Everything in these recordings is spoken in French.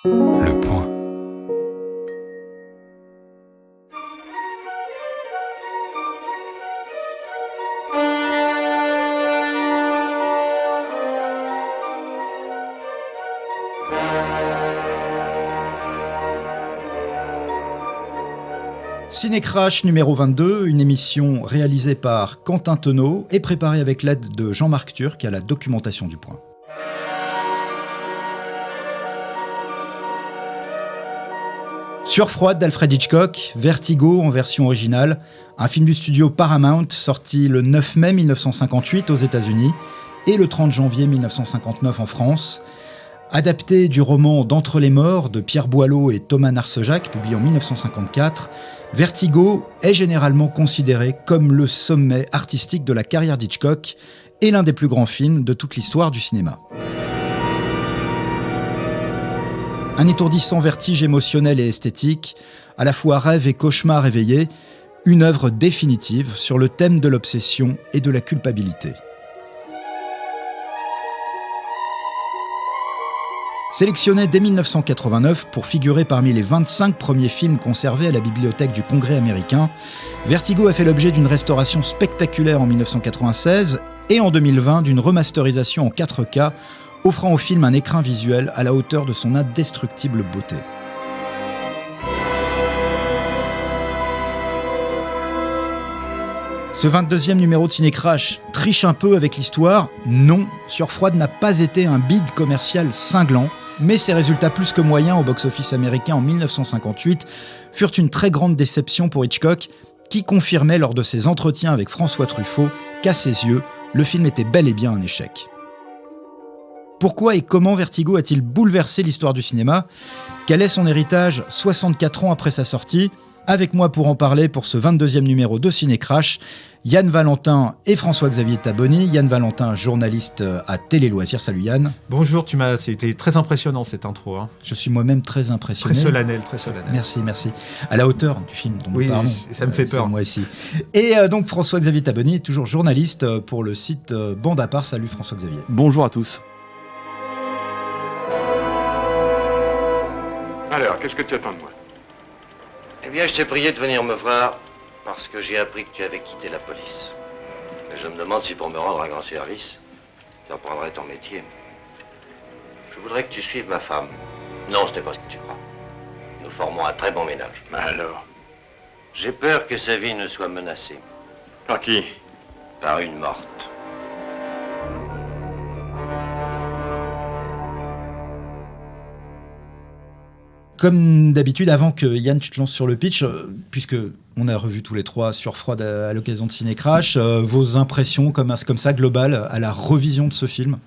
Le point. Ciné-Crash numéro 22, une émission réalisée par Quentin Tenot et préparée avec l'aide de Jean-Marc Turc à la documentation du Point. Sueur froide d'Alfred Hitchcock, Vertigo en version originale, un film du studio Paramount sorti le 9 mai 1958 aux États-Unis et le 30 janvier 1959 en France. Adapté du roman D'entre les morts de Pierre Boileau et Thomas Narcejac, publié en 1954, Vertigo est généralement considéré comme le sommet artistique de la carrière d'Hitchcock et l'un des plus grands films de toute l'histoire du cinéma. Un étourdissant vertige émotionnel et esthétique, à la fois rêve et cauchemar éveillé, une œuvre définitive sur le thème de l'obsession et de la culpabilité. Sélectionné dès 1989 pour figurer parmi les 25 premiers films conservés à la bibliothèque du Congrès américain, Vertigo a fait l'objet d'une restauration spectaculaire en 1996 et en 2020 d'une remasterisation en 4K, offrant au film un écrin visuel à la hauteur de son indestructible beauté. Ce 22e numéro de Ciné-Crash triche un peu avec l'histoire. Non, Sueur froide n'a pas été un bide commercial cinglant, mais ses résultats plus que moyens au box-office américain en 1958 furent une très grande déception pour Hitchcock, qui confirmait lors de ses entretiens avec François Truffaut qu'à ses yeux, le film était bel et bien un échec. Pourquoi et comment Vertigo a-t-il bouleversé l'histoire du cinéma ? Quel est son héritage 64 ans après sa sortie ? Avec moi pour en parler pour ce 22e numéro de Ciné-Crash, Yann Valentin et François-Xavier Taboni. Yann Valentin, journaliste à Télé Loisirs. Salut Yann. Bonjour, c'était très impressionnant cette intro. Hein. Je suis moi-même très impressionné. Très solennel, très solennel. Merci. À la hauteur du film dont nous parlons. Oui, ça me fait peur. Moi aussi. Et donc François-Xavier Taboni, toujours journaliste pour le site Bande à part. Salut François-Xavier. Bonjour à tous. Alors, qu'est-ce que tu attends de moi ? Eh bien, je t'ai prié de venir me voir parce que j'ai appris que tu avais quitté la police. Et je me demande si pour me rendre un grand service, tu reprendrais ton métier. Je voudrais que tu suives ma femme. Non, ce n'est pas ce que tu crois. Nous formons un très bon ménage. Alors ? J'ai peur que sa vie ne soit menacée. Par qui ? Par une morte. Comme d'habitude, avant que Yann, tu te lances sur le pitch, puisque on a revu tous les trois Sueur froide à l'occasion de Ciné-Crash, vos impressions comme ça, globales, à la revision de ce film ?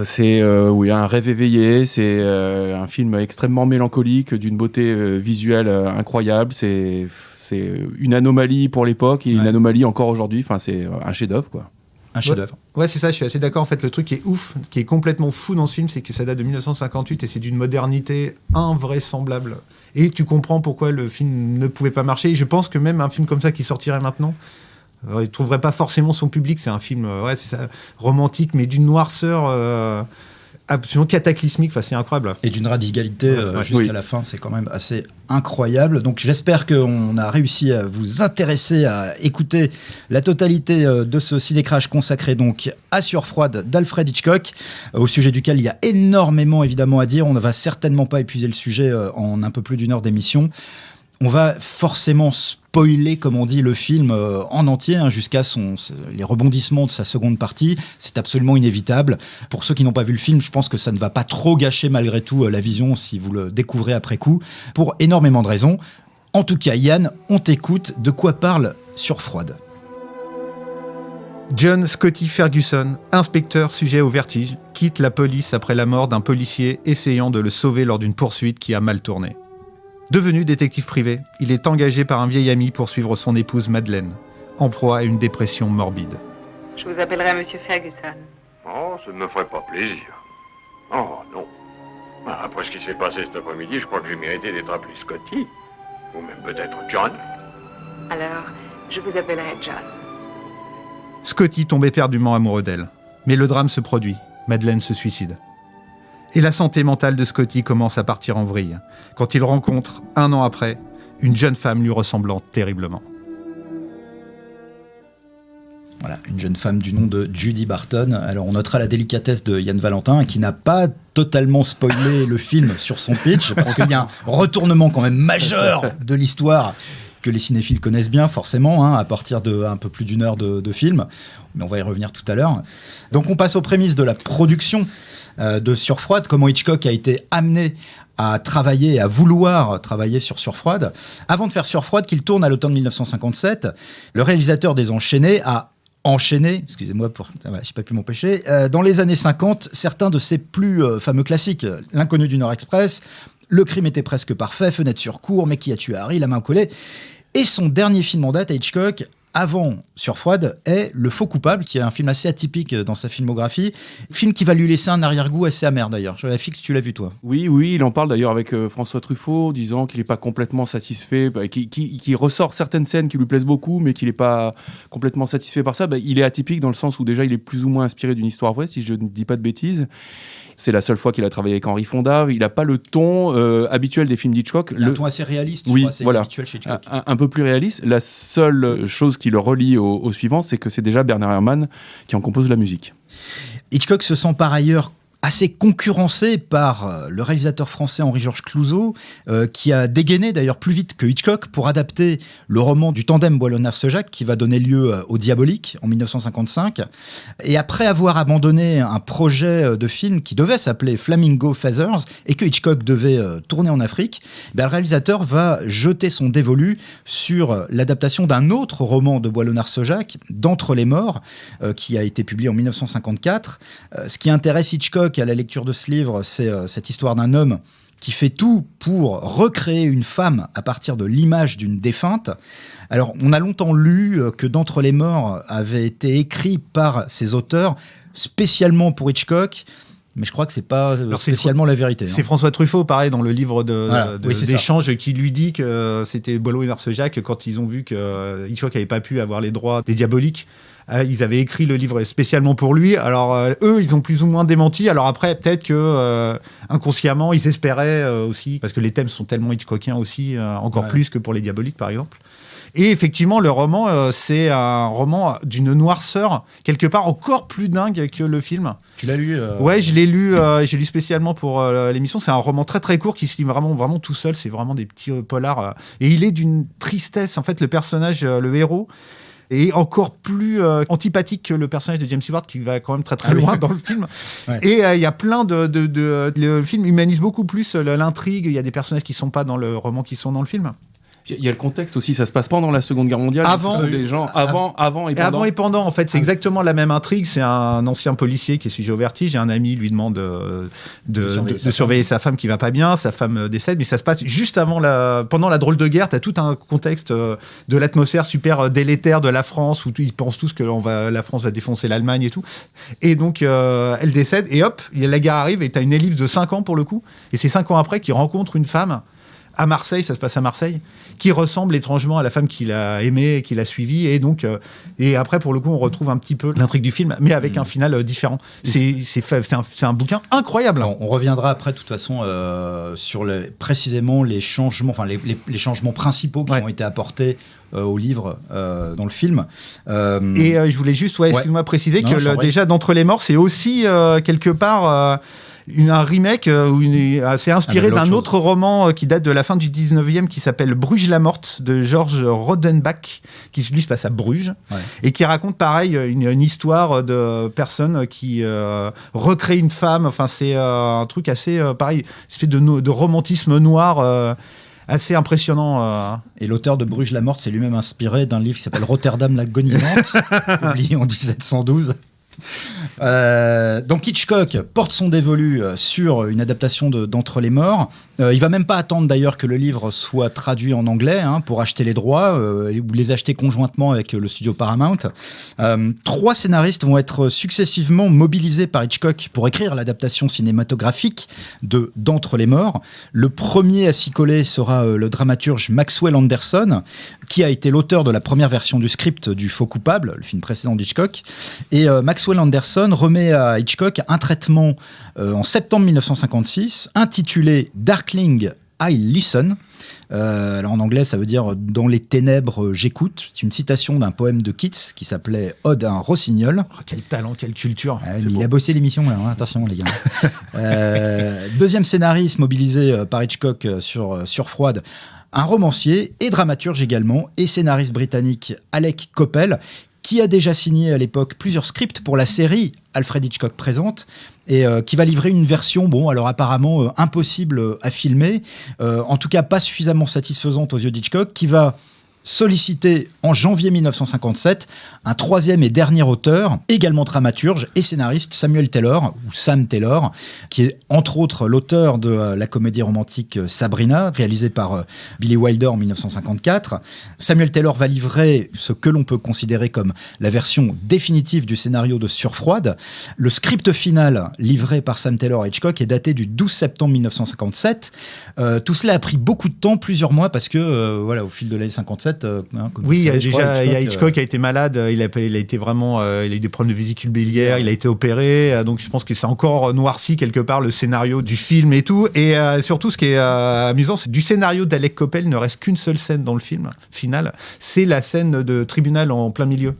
C'est un rêve éveillé, c'est un film extrêmement mélancolique, d'une beauté visuelle incroyable, c'est une anomalie pour l'époque et une anomalie encore aujourd'hui, enfin, c'est un chef-d'œuvre, quoi. Un chef-d'œuvre. Ouais, c'est ça, je suis assez d'accord. En fait, le truc qui est ouf, qui est complètement fou dans ce film, c'est que ça date de 1958 et c'est d'une modernité invraisemblable. Et tu comprends pourquoi le film ne pouvait pas marcher. Et je pense que même un film comme ça qui sortirait maintenant, il ne trouverait pas forcément son public. C'est un film c'est ça, romantique, mais d'une noirceur absolument cataclysmique. Enfin, c'est incroyable. Et d'une radicalité jusqu'à la fin, c'est quand même assez incroyable. Donc j'espère qu'on a réussi à vous intéresser, à écouter la totalité de ce Ciné-Crash consacré donc à Sueur froide d'Alfred Hitchcock, au sujet duquel il y a énormément évidemment à dire. On ne va certainement pas épuiser le sujet en un peu plus d'une heure d'émission. On va forcément spoiler, comme on dit, le film en entier, jusqu'à les rebondissements de sa seconde partie. C'est absolument inévitable. Pour ceux qui n'ont pas vu le film, je pense que ça ne va pas trop gâcher malgré tout la vision si vous le découvrez après coup, pour énormément de raisons. En tout cas, Yann, on t'écoute. De quoi parle Sueur froide ? John Scotty Ferguson, inspecteur sujet au vertige, quitte la police après la mort d'un policier essayant de le sauver lors d'une poursuite qui a mal tourné. Devenu détective privé, il est engagé par un vieil ami pour suivre son épouse Madeleine, en proie à une dépression morbide. Je vous appellerai Monsieur Ferguson. Oh, ça ne me ferait pas plaisir. Oh, non. Après ce qui s'est passé cet après-midi, je crois que j'ai mérité d'être appelé Scotty. Ou même peut-être John. Alors, je vous appellerai John. Scotty tombe éperdument amoureux d'elle. Mais le drame se produit. Madeleine se suicide. Et la santé mentale de Scotty commence à partir en vrille, quand il rencontre, 1 an après, une jeune femme lui ressemblant terriblement. Voilà, une jeune femme du nom de Judy Barton. Alors on notera la délicatesse de Yann Valentin qui n'a pas totalement spoilé le film sur son pitch parce qu'il y a un retournement quand même majeur de l'histoire que les cinéphiles connaissent bien forcément à partir de un peu plus d'1 heure de film. Mais on va y revenir tout à l'heure. Donc on passe aux prémices de la production de Surfroide, comment Hitchcock a été amené à travailler, à vouloir travailler sur Surfroide. Avant de faire Surfroide, qu'il tourne à l'automne 1957, le réalisateur des Enchaînés a enchaîné, excusez-moi, j'ai pas pu m'empêcher, dans les années 50, certains de ses plus fameux classiques. L'Inconnu du Nord Express, Le crime était presque parfait, Fenêtre sur cour, Mais qui a tué Harry, La main au collet. Et son dernier film en date à Hitchcock, avant Surfroide, est Le Faux coupable, qui est un film assez atypique dans sa filmographie. Film qui va lui laisser un arrière-goût assez amer d'ailleurs. Je Fix, tu l'as vu toi? Oui, il en parle d'ailleurs avec François Truffaut, disant qu'il n'est pas complètement satisfait, qui ressort certaines scènes qui lui plaisent beaucoup, mais qu'il n'est pas complètement satisfait par ça. Il est atypique dans le sens où déjà il est plus ou moins inspiré d'une histoire vraie, si je ne dis pas de bêtises. C'est la seule fois qu'il a travaillé avec Henry Fonda. Il n'a pas le ton habituel des films d'Hitchcock. Il a un ton assez réaliste, oui, assez voilà. habituel chez Hitchcock. Un peu plus réaliste. La seule chose qui le relie au suivant, c'est que c'est déjà Bernard Herrmann qui en compose la musique. Hitchcock se sent par ailleurs assez concurrencé par le réalisateur français Henri-Georges Clouzot, qui a dégainé d'ailleurs plus vite que Hitchcock pour adapter le roman du tandem Boileau-Narcejac qui va donner lieu au Diabolique en 1955. Et après avoir abandonné un projet de film qui devait s'appeler Flamingo Feathers et que Hitchcock devait tourner en Afrique, le réalisateur va jeter son dévolu sur l'adaptation d'un autre roman de Boileau-Narcejac, D'entre les morts, qui a été publié en 1954. Ce qui intéresse Hitchcock à la lecture de ce livre, c'est cette histoire d'un homme qui fait tout pour recréer une femme à partir de l'image d'une défunte. Alors, on a longtemps lu que D'entre les morts avait été écrit par ses auteurs spécialement pour Hitchcock, mais je crois que c'est pas spécialement la vérité. C'est François Truffaut, pareil, dans le livre d'échange, qui lui dit que c'était Boileau et Narcejac quand ils ont vu que Hitchcock n'avait pas pu avoir les droits des Diaboliques. Ils avaient écrit le livre spécialement pour lui. Alors, eux, ils ont plus ou moins démenti. Alors après, peut-être que inconsciemment, ils espéraient aussi, parce que les thèmes sont tellement Hitchcockiens aussi, encore plus que pour les Diaboliques, par exemple. Et effectivement, le roman, c'est un roman d'une noirceur, quelque part encore plus dingue que le film. Tu l'as lu Ouais, je l'ai lu. J'ai lu spécialement pour l'émission. C'est un roman très très court qui se lit vraiment tout seul. C'est vraiment des petits polars. Et il est d'une tristesse. En fait, le personnage, le héros, est encore plus antipathique que le personnage de James Stewart, qui va quand même très très loin dans le film. Ouais. Et il y a plein le film humanise beaucoup plus l'intrigue. Il y a des personnages qui sont pas dans le roman qui sont dans le film. Il y a le contexte aussi, ça se passe pendant la Seconde Guerre mondiale. Avant et pendant. Avant et pendant, en fait, c'est exactement la même intrigue. C'est un ancien policier qui est sujet au vertige. Un ami lui demande de surveiller sa femme qui va pas bien. Sa femme décède, mais ça se passe juste pendant la drôle de guerre. T'as tout un contexte de l'atmosphère super délétère de la France où ils pensent tous que la France va défoncer l'Allemagne et tout. Et donc, elle décède et hop, la guerre arrive et t'as une ellipse de 5 ans pour le coup. Et c'est 5 ans après qu'il rencontre une femme à Marseille, ça se passe à Marseille, qui ressemble étrangement à la femme qu'il a aimée et qu'il a suivie. Et donc, et après, pour le coup, on retrouve un petit peu l'intrigue du film, mais avec un final différent. C'est un bouquin incroyable. Alors, on reviendra après, de toute façon, sur précisément les changements, enfin les changements principaux qui ont été apportés au livre dans le film. Et je voulais juste, excuse-moi, préciser que déjà, D'entre les morts, c'est aussi quelque part... un remake c'est inspiré d'un autre roman qui date de la fin du 19e qui s'appelle Bruges la morte de Georges Rodenbach, qui lui se passe à Bruges et qui raconte pareil une histoire de personnes qui recréent une femme. Enfin, c'est un truc assez pareil, une espèce de romantisme noir assez impressionnant. Et l'auteur de Bruges la morte s'est lui-même inspiré d'un livre qui s'appelle Rotterdam l'agonisante, publié en 1712. Donc Hitchcock porte son dévolu sur une adaptation d'Entre les morts. Il va même pas attendre d'ailleurs que le livre soit traduit en anglais pour acheter les droits ou les acheter conjointement avec le studio Paramount. 3 scénaristes vont être successivement mobilisés par Hitchcock pour écrire l'adaptation cinématographique d'Entre les morts. Le premier à s'y coller sera le dramaturge Maxwell Anderson, qui a été l'auteur de la première version du script du Faux coupable, le film précédent d'Hitchcock. Et Maxwell Anderson Ferguson remet à Hitchcock un traitement en septembre 1956 intitulé Darkling, I Listen. Alors en anglais, ça veut dire « Dans les ténèbres, j'écoute ». C'est une citation d'un poème de Keats qui s'appelait « Ode à un rossignol ». Oh, quel talent, quelle culture. Il a bossé l'émission, là, hein, attention les gars. Deuxième scénariste mobilisé par Hitchcock sur Froide, un romancier et dramaturge également, et scénariste britannique Alec Coppel, qui a déjà signé à l'époque plusieurs scripts pour la série Alfred Hitchcock présente, et qui va livrer une version, bon, alors apparemment impossible à filmer, en tout cas pas suffisamment satisfaisante aux yeux d'Hitchcock, qui va solliciter en janvier 1957 un troisième et dernier auteur, également dramaturge et scénariste, Samuel Taylor, ou Sam Taylor, qui est entre autres l'auteur de la comédie romantique Sabrina, réalisée par Billy Wilder en 1954. Samuel Taylor va livrer ce que l'on peut considérer comme la version définitive du scénario de Sur Froide. Le script final livré par Sam Taylor et Hitchcock est daté du 12 septembre 1957. Tout cela a pris beaucoup de temps, plusieurs mois, parce que voilà, au fil de l'année 57, oui, Hitchcock a été malade, il a été vraiment, il a eu des problèmes de vésicule biliaire, il a été opéré, donc je pense que c'est encore noirci quelque part le scénario du film et tout. Et surtout, ce qui est amusant, c'est que du scénario d'Alec Coppel, il ne reste qu'une seule scène dans le film final, c'est la scène de tribunal en plein milieu,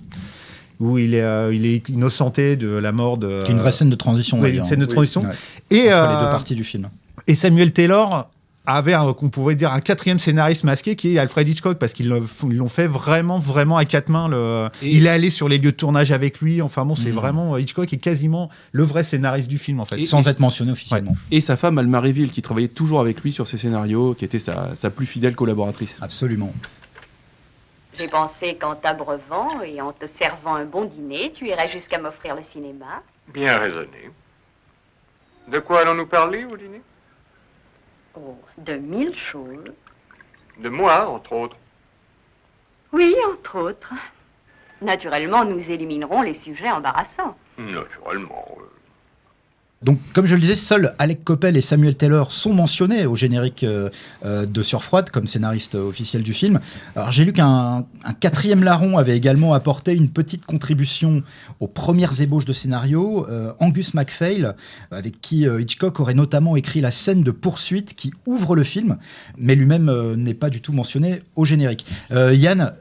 où il est innocenté de la mort de... Une vraie scène de transition. Oui, une scène de transition. Ouais. Et, entre les deux parties du film. Et Samuel Taylor avait qu'on pourrait dire un quatrième scénariste masqué qui est Alfred Hitchcock, parce qu'ils l'ont fait vraiment à quatre mains. Il est allé sur les lieux de tournage avec lui. Enfin bon, c'est vraiment Hitchcock est quasiment le vrai scénariste du film en fait, sans être mentionné officiellement. Ouais. Et sa femme Alma Reville, qui travaillait toujours avec lui sur ses scénarios, qui était sa plus fidèle collaboratrice. Absolument. J'ai pensé qu'en t'abreuvant et en te servant un bon dîner, tu irais jusqu'à m'offrir le cinéma. Bien raisonné. De quoi allons-nous parler au dîner? Oh, de 1000 choses. De moi, entre autres. Oui, entre autres. Naturellement, nous éliminerons les sujets embarrassants. Naturellement. Donc, comme je le disais, seuls Alec Coppel et Samuel Taylor sont mentionnés au générique de Sur Froide comme scénariste officiel du film. Alors, j'ai lu qu'un quatrième larron avait également apporté une petite contribution aux premières ébauches de scénario, Angus MacPhail, avec qui Hitchcock aurait notamment écrit la scène de poursuite qui ouvre le film, mais lui-même n'est pas du tout mentionné au générique. Yann,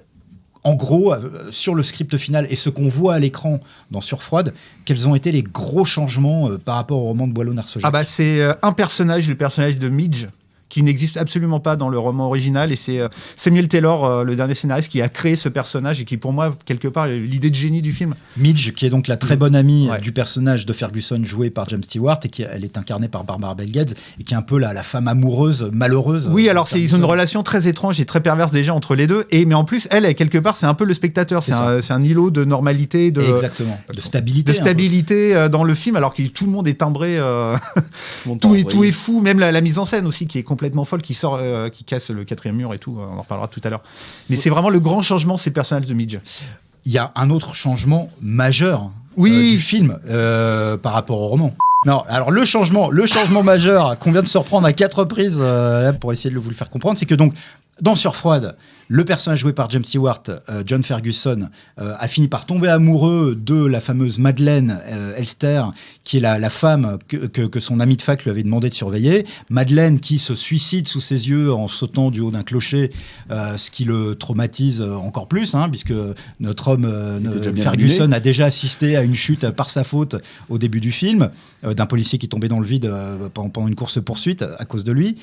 en gros, sur le script final et ce qu'on voit à l'écran dans Sur Froide, quels ont été les gros changements par rapport au roman de Boileau-Narcejac? C'est un personnage, le personnage de Midge, qui n'existe absolument pas dans le roman original, et c'est Samuel Taylor, le dernier scénariste, qui a créé ce personnage et qui, pour moi, quelque part, est l'idée de génie du film. Midge, qui est donc la très bonne amie du personnage de Ferguson joué par James Stewart, et elle est incarnée par Barbara Bel Geddes, et qui est un peu la femme amoureuse, malheureuse. Oui, alors ils ont une relation très étrange et très perverse déjà entre les deux, mais en plus, elle, quelque part, c'est un peu le spectateur, c'est un îlot de normalité, exactement, de stabilité. De stabilité dans le film, alors que tout le monde est timbré, tout est fou, même la mise en scène aussi, qui est complètement folle, qui sort, qui casse le quatrième mur et tout, on en reparlera tout à l'heure. Mais c'est vraiment le grand changement, ces personnages de Midge. Il y a un autre changement majeur du film par rapport au roman. Non, alors le changement majeur qu'on vient de se reprendre à 4 reprises pour essayer de vous le faire comprendre, c'est que donc dans Sur Froide, le personnage joué par James Stewart, John Ferguson, a fini par tomber amoureux de la fameuse Madeleine Elster, qui est la femme que son ami de fac lui avait demandé de surveiller. Madeleine qui se suicide sous ses yeux en sautant du haut d'un clocher, ce qui le traumatise encore plus, puisque notre homme Ferguson a déjà assisté à une chute par sa faute au début du film, d'un policier qui tombait dans le vide pendant une course-poursuite à cause de lui.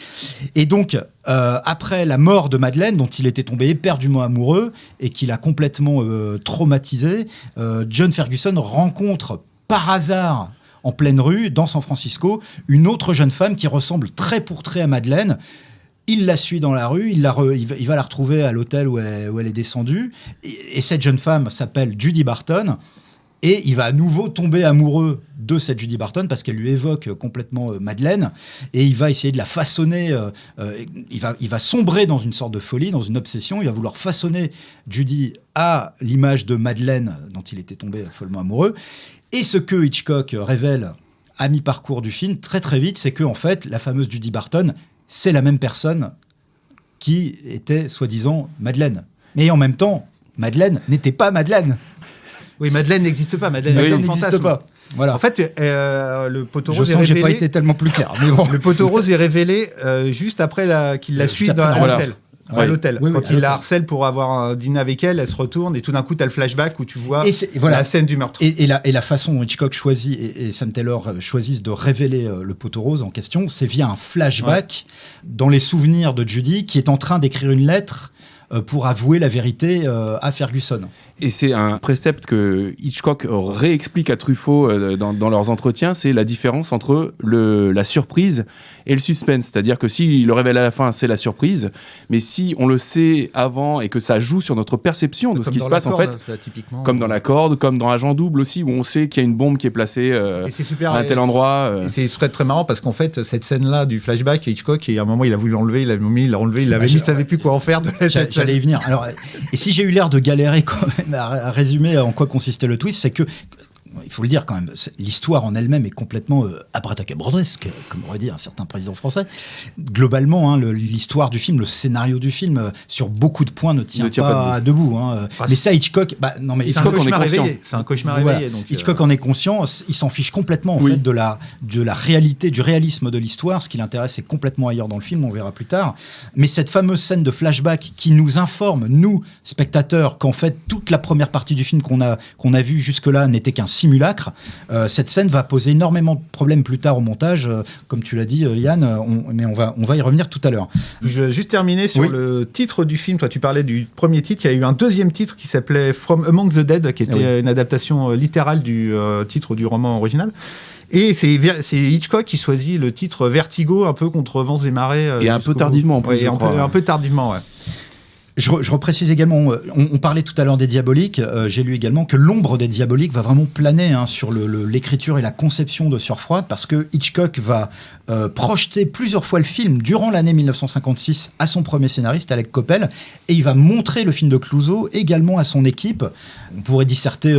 Et donc, après la mort de Madeleine, dont il était tombé éperdument amoureux et qui l'a complètement traumatisé, John Ferguson rencontre par hasard en pleine rue, dans San Francisco, une autre jeune femme qui ressemble trait pour trait à Madeleine. Il la suit dans la rue, il va la retrouver à l'hôtel où elle est descendue, et cette jeune femme s'appelle Judy Barton. Et il va à nouveau tomber amoureux de cette Judy Barton parce qu'elle lui évoque complètement Madeleine, et il va essayer de la façonner. Il va sombrer dans une sorte de folie, dans une obsession. Il va vouloir façonner Judy à l'image de Madeleine dont il était tombé follement amoureux. Et ce que Hitchcock révèle à mi-parcours du film, très très vite, c'est que en fait, la fameuse Judy Barton, c'est la même personne qui était soi-disant Madeleine. Mais en même temps, Madeleine n'était pas Madeleine. Oui, Madeleine n'existe pas. Madeleine n'existe pas. Voilà. En fait, le poteau Je rose est sens que j'ai révélé. pas été tellement plus clair. Mais bon. Le poteau rose est révélé juste après qu'il la suit à l'hôtel. Ouais. À l'hôtel. Oui, Quand à il la l'hôtel. harcèle pour avoir un dîner avec elle, elle se retourne et tout d'un coup, t'as le flashback où tu vois voilà. la scène du meurtre. Et la façon dont Hitchcock choisit et Sam Taylor choisissent de révéler le poteau rose en question, c'est via un flashback dans les souvenirs de Judy qui est en train d'écrire une lettre pour avouer la vérité à Ferguson. Et c'est un précepte que Hitchcock réexplique à Truffaut dans leurs entretiens, c'est la différence entre la surprise et le suspense. C'est-à-dire que s'il le révèle à la fin, c'est la surprise, mais si on le sait avant et que ça joue sur notre perception de ce qui se passe, en fait, comme dans La Corde, comme dans Agent Double aussi, où on sait qu'il y a une bombe qui est placée et c'est super, à un tel endroit. Et ce serait très marrant parce qu'en fait, cette scène-là du flashback, Hitchcock, et à un moment, il a voulu l'enlever, il l'a mis, il l'a enlevé, il l'avait mis, il savait plus quoi en faire de cette scène. J'allais y venir. Alors, et si j'ai eu l'air de galérer quand même à résumer en quoi consistait le twist, c'est que, il faut le dire quand même, l'histoire en elle-même est complètement abracadabradesque, comme aurait dit un certain président français. Globalement, l'histoire du film, le scénario du film, sur beaucoup de points ne tient pas debout. Mais ça, Hitchcock... non, mais Hitchcock en est conscient. C'est un cauchemar réveillé. Donc, Hitchcock en est conscient, il s'en fiche complètement en fait, de la réalité, du réalisme de l'histoire. Ce qui l'intéresse, c'est complètement ailleurs dans le film, on verra plus tard. Mais cette fameuse scène de flashback qui nous informe, nous, spectateurs, qu'en fait, toute la première partie du film qu'on a vue jusque-là n'était qu'un simulacre. Cette scène va poser énormément de problèmes plus tard au montage, comme tu l'as dit, Yann, mais on va y revenir tout à l'heure. Je vais juste terminer sur le titre du film. Toi, tu parlais du premier titre. Il y a eu un deuxième titre qui s'appelait From Among the Dead, qui était une adaptation littérale du titre du roman original. Et c'est Hitchcock qui choisit le titre Vertigo, un peu contre vents et marées. Et un peu tardivement, en plus. Un peu tardivement, ouais. Je reprécise également, on parlait tout à l'heure des Diaboliques, j'ai lu également que l'ombre des Diaboliques va vraiment planer sur l'écriture et la conception de Sueur froide, parce que Hitchcock va projeter plusieurs fois le film durant l'année 1956 à son premier scénariste, Alec Coppel, et il va montrer le film de Clouseau également à son équipe. On pourrait disserter,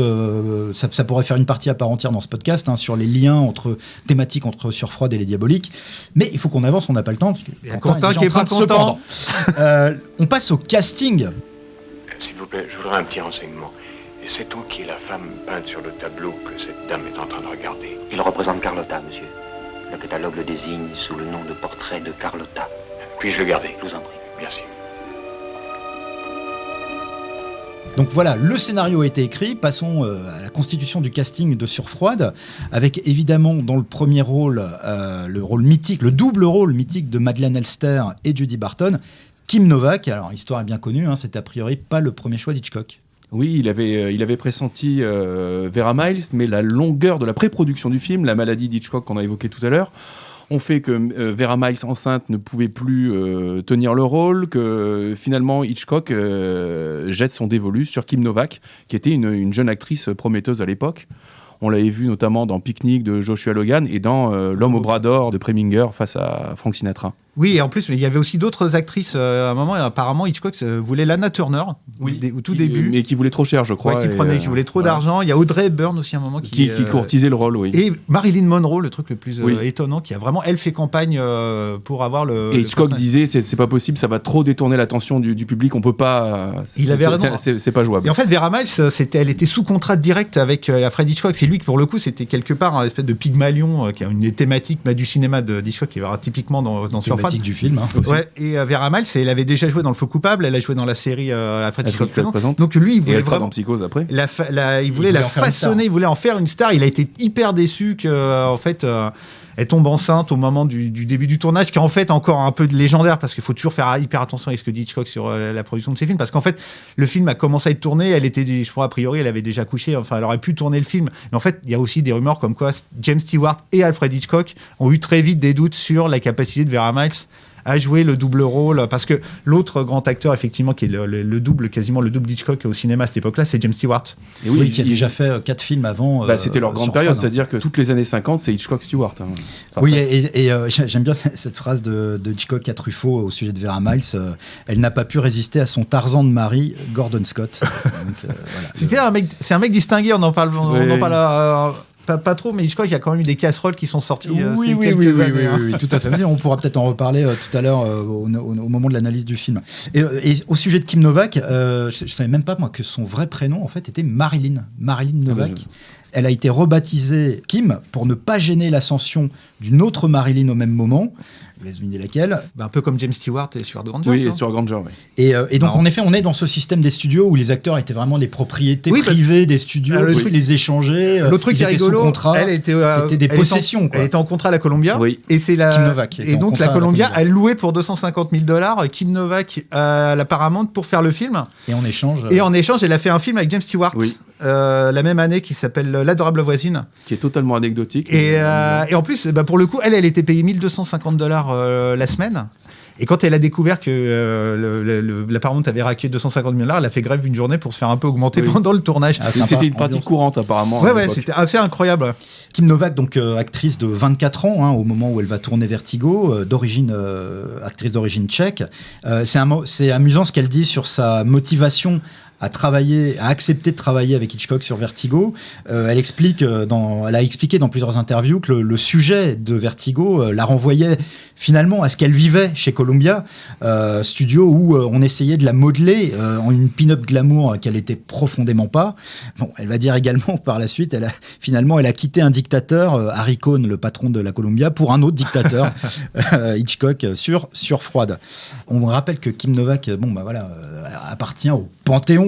ça pourrait faire une partie à part entière dans ce podcast, sur les liens thématiques entre Sueur froide et les Diaboliques, mais il faut qu'on avance, on n'a pas le temps, parce que Quentin qui est pas content. On passe au casting. S'il vous plaît, je voudrais un petit renseignement. Et sait-on qui est la femme peinte sur le tableau que cette dame est en train de regarder? Il représente Carlotta, monsieur. Le catalogue le désigne sous le nom de portrait de Carlotta. Puis-je le garder? Je vous en prie. Merci. Donc voilà, le scénario a été écrit. Passons à la constitution du casting de Sueur froide, avec évidemment dans le premier rôle, le rôle mythique, le double rôle mythique de Madeleine Elster et Judy Barton. Kim Novak, alors l'histoire est bien connue, c'était a priori pas le premier choix d'Hitchcock. Oui, il avait pressenti Vera Miles, mais la longueur de la pré-production du film, la maladie d'Hitchcock qu'on a évoquée tout à l'heure, ont fait que Vera Miles enceinte ne pouvait plus tenir le rôle, que finalement Hitchcock jette son dévolu sur Kim Novak, qui était une jeune actrice prometteuse à l'époque. On l'avait vu notamment dans Picnic de Joshua Logan et dans L'homme au bras d'or de Preminger face à Frank Sinatra. Oui, et en plus, il y avait aussi d'autres actrices à un moment. Et apparemment, Hitchcock voulait Lana Turner au tout début. Mais qui voulait trop cher, je crois. Qui voulait trop d'argent. Il y a Audrey Hepburn aussi à un moment qui courtisait le rôle, oui. Et Marilyn Monroe, le truc le plus étonnant, qui a vraiment, elle, fait campagne pour avoir le... Et Hitchcock disait, c'est pas possible, ça va trop détourner l'attention du public, on peut pas... Il avait raison. C'est pas jouable. Et en fait, Vera Miles, elle était sous contrat direct avec Alfred Hitchcock. C'est lui qui, pour le coup, c'était quelque part un espèce de Pygmalion, qui a une des thématiques du cinéma d'Hitchcock, qui va typiquement dans Sueur froide. Thématique du film, Ouais, et Vera Miles, elle avait déjà joué dans Le Faux coupable, elle a joué dans la série Alfred Hitchcock présente. Donc lui, il voulait vraiment dans Psychose après. Il voulait la façonner, il voulait en faire une star. Il a été hyper déçu que en fait elle tombe enceinte au moment du début du tournage, qui est en fait encore un peu de légendaire, parce qu'il faut toujours faire hyper attention avec ce que dit Hitchcock sur la production de ses films, parce qu'en fait le film a commencé à être tourné, je crois a priori elle avait déjà couché, enfin elle aurait pu tourner le film, mais en fait il y a aussi des rumeurs comme quoi James Stewart et Alfred Hitchcock ont eu très vite des doutes sur la capacité de Vera Miles à jouer le double rôle, parce que l'autre grand acteur effectivement qui est le double, quasiment le double d'Hitchcock au cinéma à cette époque-là, c'est James Stewart. Et oui, qui a déjà fait 4 films avant. C'était leur grande période, c'est-à-dire que toutes les années 50, c'est Hitchcock Stewart. Oui, et j'aime bien cette phrase de Hitchcock à Truffaut au sujet de Vera Miles. Elle n'a pas pu résister à son Tarzan de Marie, Gordon Scott. Donc, voilà. C'est un mec distingué, on en parle pas trop, mais Hitchcock, il y a quand même eu des casseroles qui sont sorties oui, tout à fait. Mais on pourra peut-être en reparler tout à l'heure au moment de l'analyse du film. Et au sujet de Kim Novak, je savais même pas moi que son vrai prénom en fait était Marilyn Novak. Elle a été rebaptisée Kim pour ne pas gêner l'ascension d'une autre Marilyn au même moment. Je vous laisse deviner laquelle. Un peu comme James Stewart et Stuart Granger. Oui, et Stuart Granger, oui. Et donc, en effet, on est dans ce système des studios où les acteurs étaient vraiment des propriétés privées des studios, qui les échangeaient. L'autre truc qui est rigolo, contrat, c'était des possessions. Elle était en contrat à la Columbia. Oui. Et c'est Kim Novak. Et donc, la Columbia a loué pour $250 000 Kim Novak à la Paramount pour faire le film. Et en échange, elle a fait un film avec James Stewart. Oui. La même année, qui s'appelle L'adorable voisine, qui est totalement anecdotique. Et en plus, pour le coup, elle était payée $1,250 la semaine. Et quand elle a découvert que la Paramount avait raqué $250 000, elle a fait grève une journée pour se faire un peu augmenter pendant le tournage. C'était une pratique courante apparemment. Ouais, c'était assez incroyable. Kim Novak, donc actrice de 24 ans, au moment où elle va tourner Vertigo, actrice d'origine tchèque. C'est amusant ce qu'elle dit sur sa motivation à accepter de travailler avec Hitchcock sur Vertigo. Elle a expliqué dans plusieurs interviews que le sujet de Vertigo la renvoyait finalement à ce qu'elle vivait chez Columbia, studio où on essayait de la modeler en une pin-up glamour qu'elle était profondément pas. Bon, elle va dire également par la suite, elle a quitté un dictateur, Harry Cohn, le patron de la Columbia, pour un autre dictateur, Hitchcock, sur Froide. On rappelle que Kim Novak, appartient au panthéon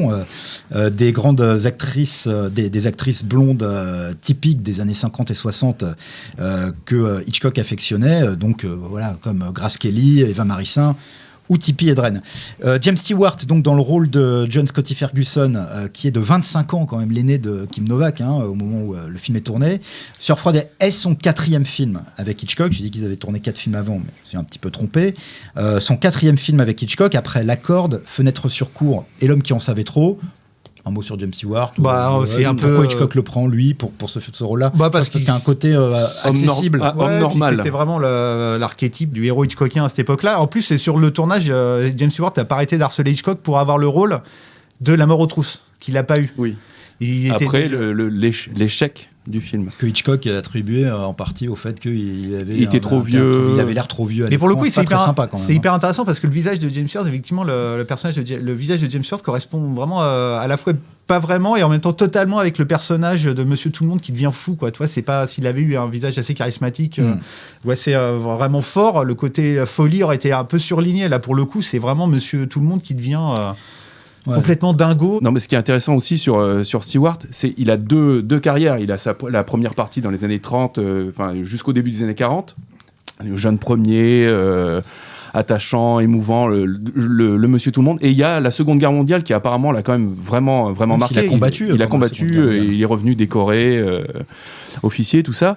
des grandes actrices, des actrices blondes typiques des années 50 et 60 que Hitchcock affectionnait, comme Grace Kelly, Eva Marisin ou Tippi Hedren. James Stewart, donc dans le rôle de John Scotty Ferguson, qui est de 25 ans quand même, l'aîné de Kim Novak, au moment où le film est tourné. Sur Froide est son 4e film avec Hitchcock. J'ai dit qu'ils avaient tourné 4 films avant, mais je suis un petit peu trompé. Son 4e film avec Hitchcock, après La Corde, Fenêtre sur cour et L'homme qui en savait trop. Un mot sur James Stewart. C'est un peu. Pourquoi Hitchcock le prend, lui, pour ce rôle-là? Parce qu'il y a un côté accessible. Homme normal. C'était vraiment l'archétype du héros hitchcockien à cette époque-là. En plus, c'est sur le tournage, James Stewart n'a pas arrêté d'harceler Hitchcock pour avoir le rôle de La mort aux trousses, qu'il n'a pas eu. Oui. Après l'échec du film. Que Hitchcock a attribué en partie au fait qu'il était trop vieux. Il avait l'air trop vieux. Mais pour le coup, c'est hyper intéressant parce que le visage de James Stewart, effectivement, le visage de James Stewart correspond vraiment à la fois pas vraiment et en même temps totalement avec le personnage de Monsieur Tout le Monde qui devient fou, quoi. Tu vois, c'est pas s'il avait eu un visage assez charismatique, c'est vraiment fort. Le côté folie aurait été un peu surligné. Là, pour le coup, c'est vraiment Monsieur Tout le Monde qui devient complètement dingo. Non, mais ce qui est intéressant aussi sur Stewart, c'est qu'il a deux carrières. Il a la première partie dans les années 30, jusqu'au début des années 40. Le jeune premier, attachant, émouvant, le Monsieur Tout le Monde. Et il y a la Seconde Guerre mondiale qui apparemment l'a quand même vraiment marqué. Il a combattu. Il a combattu, il est revenu décoré, officier, tout ça.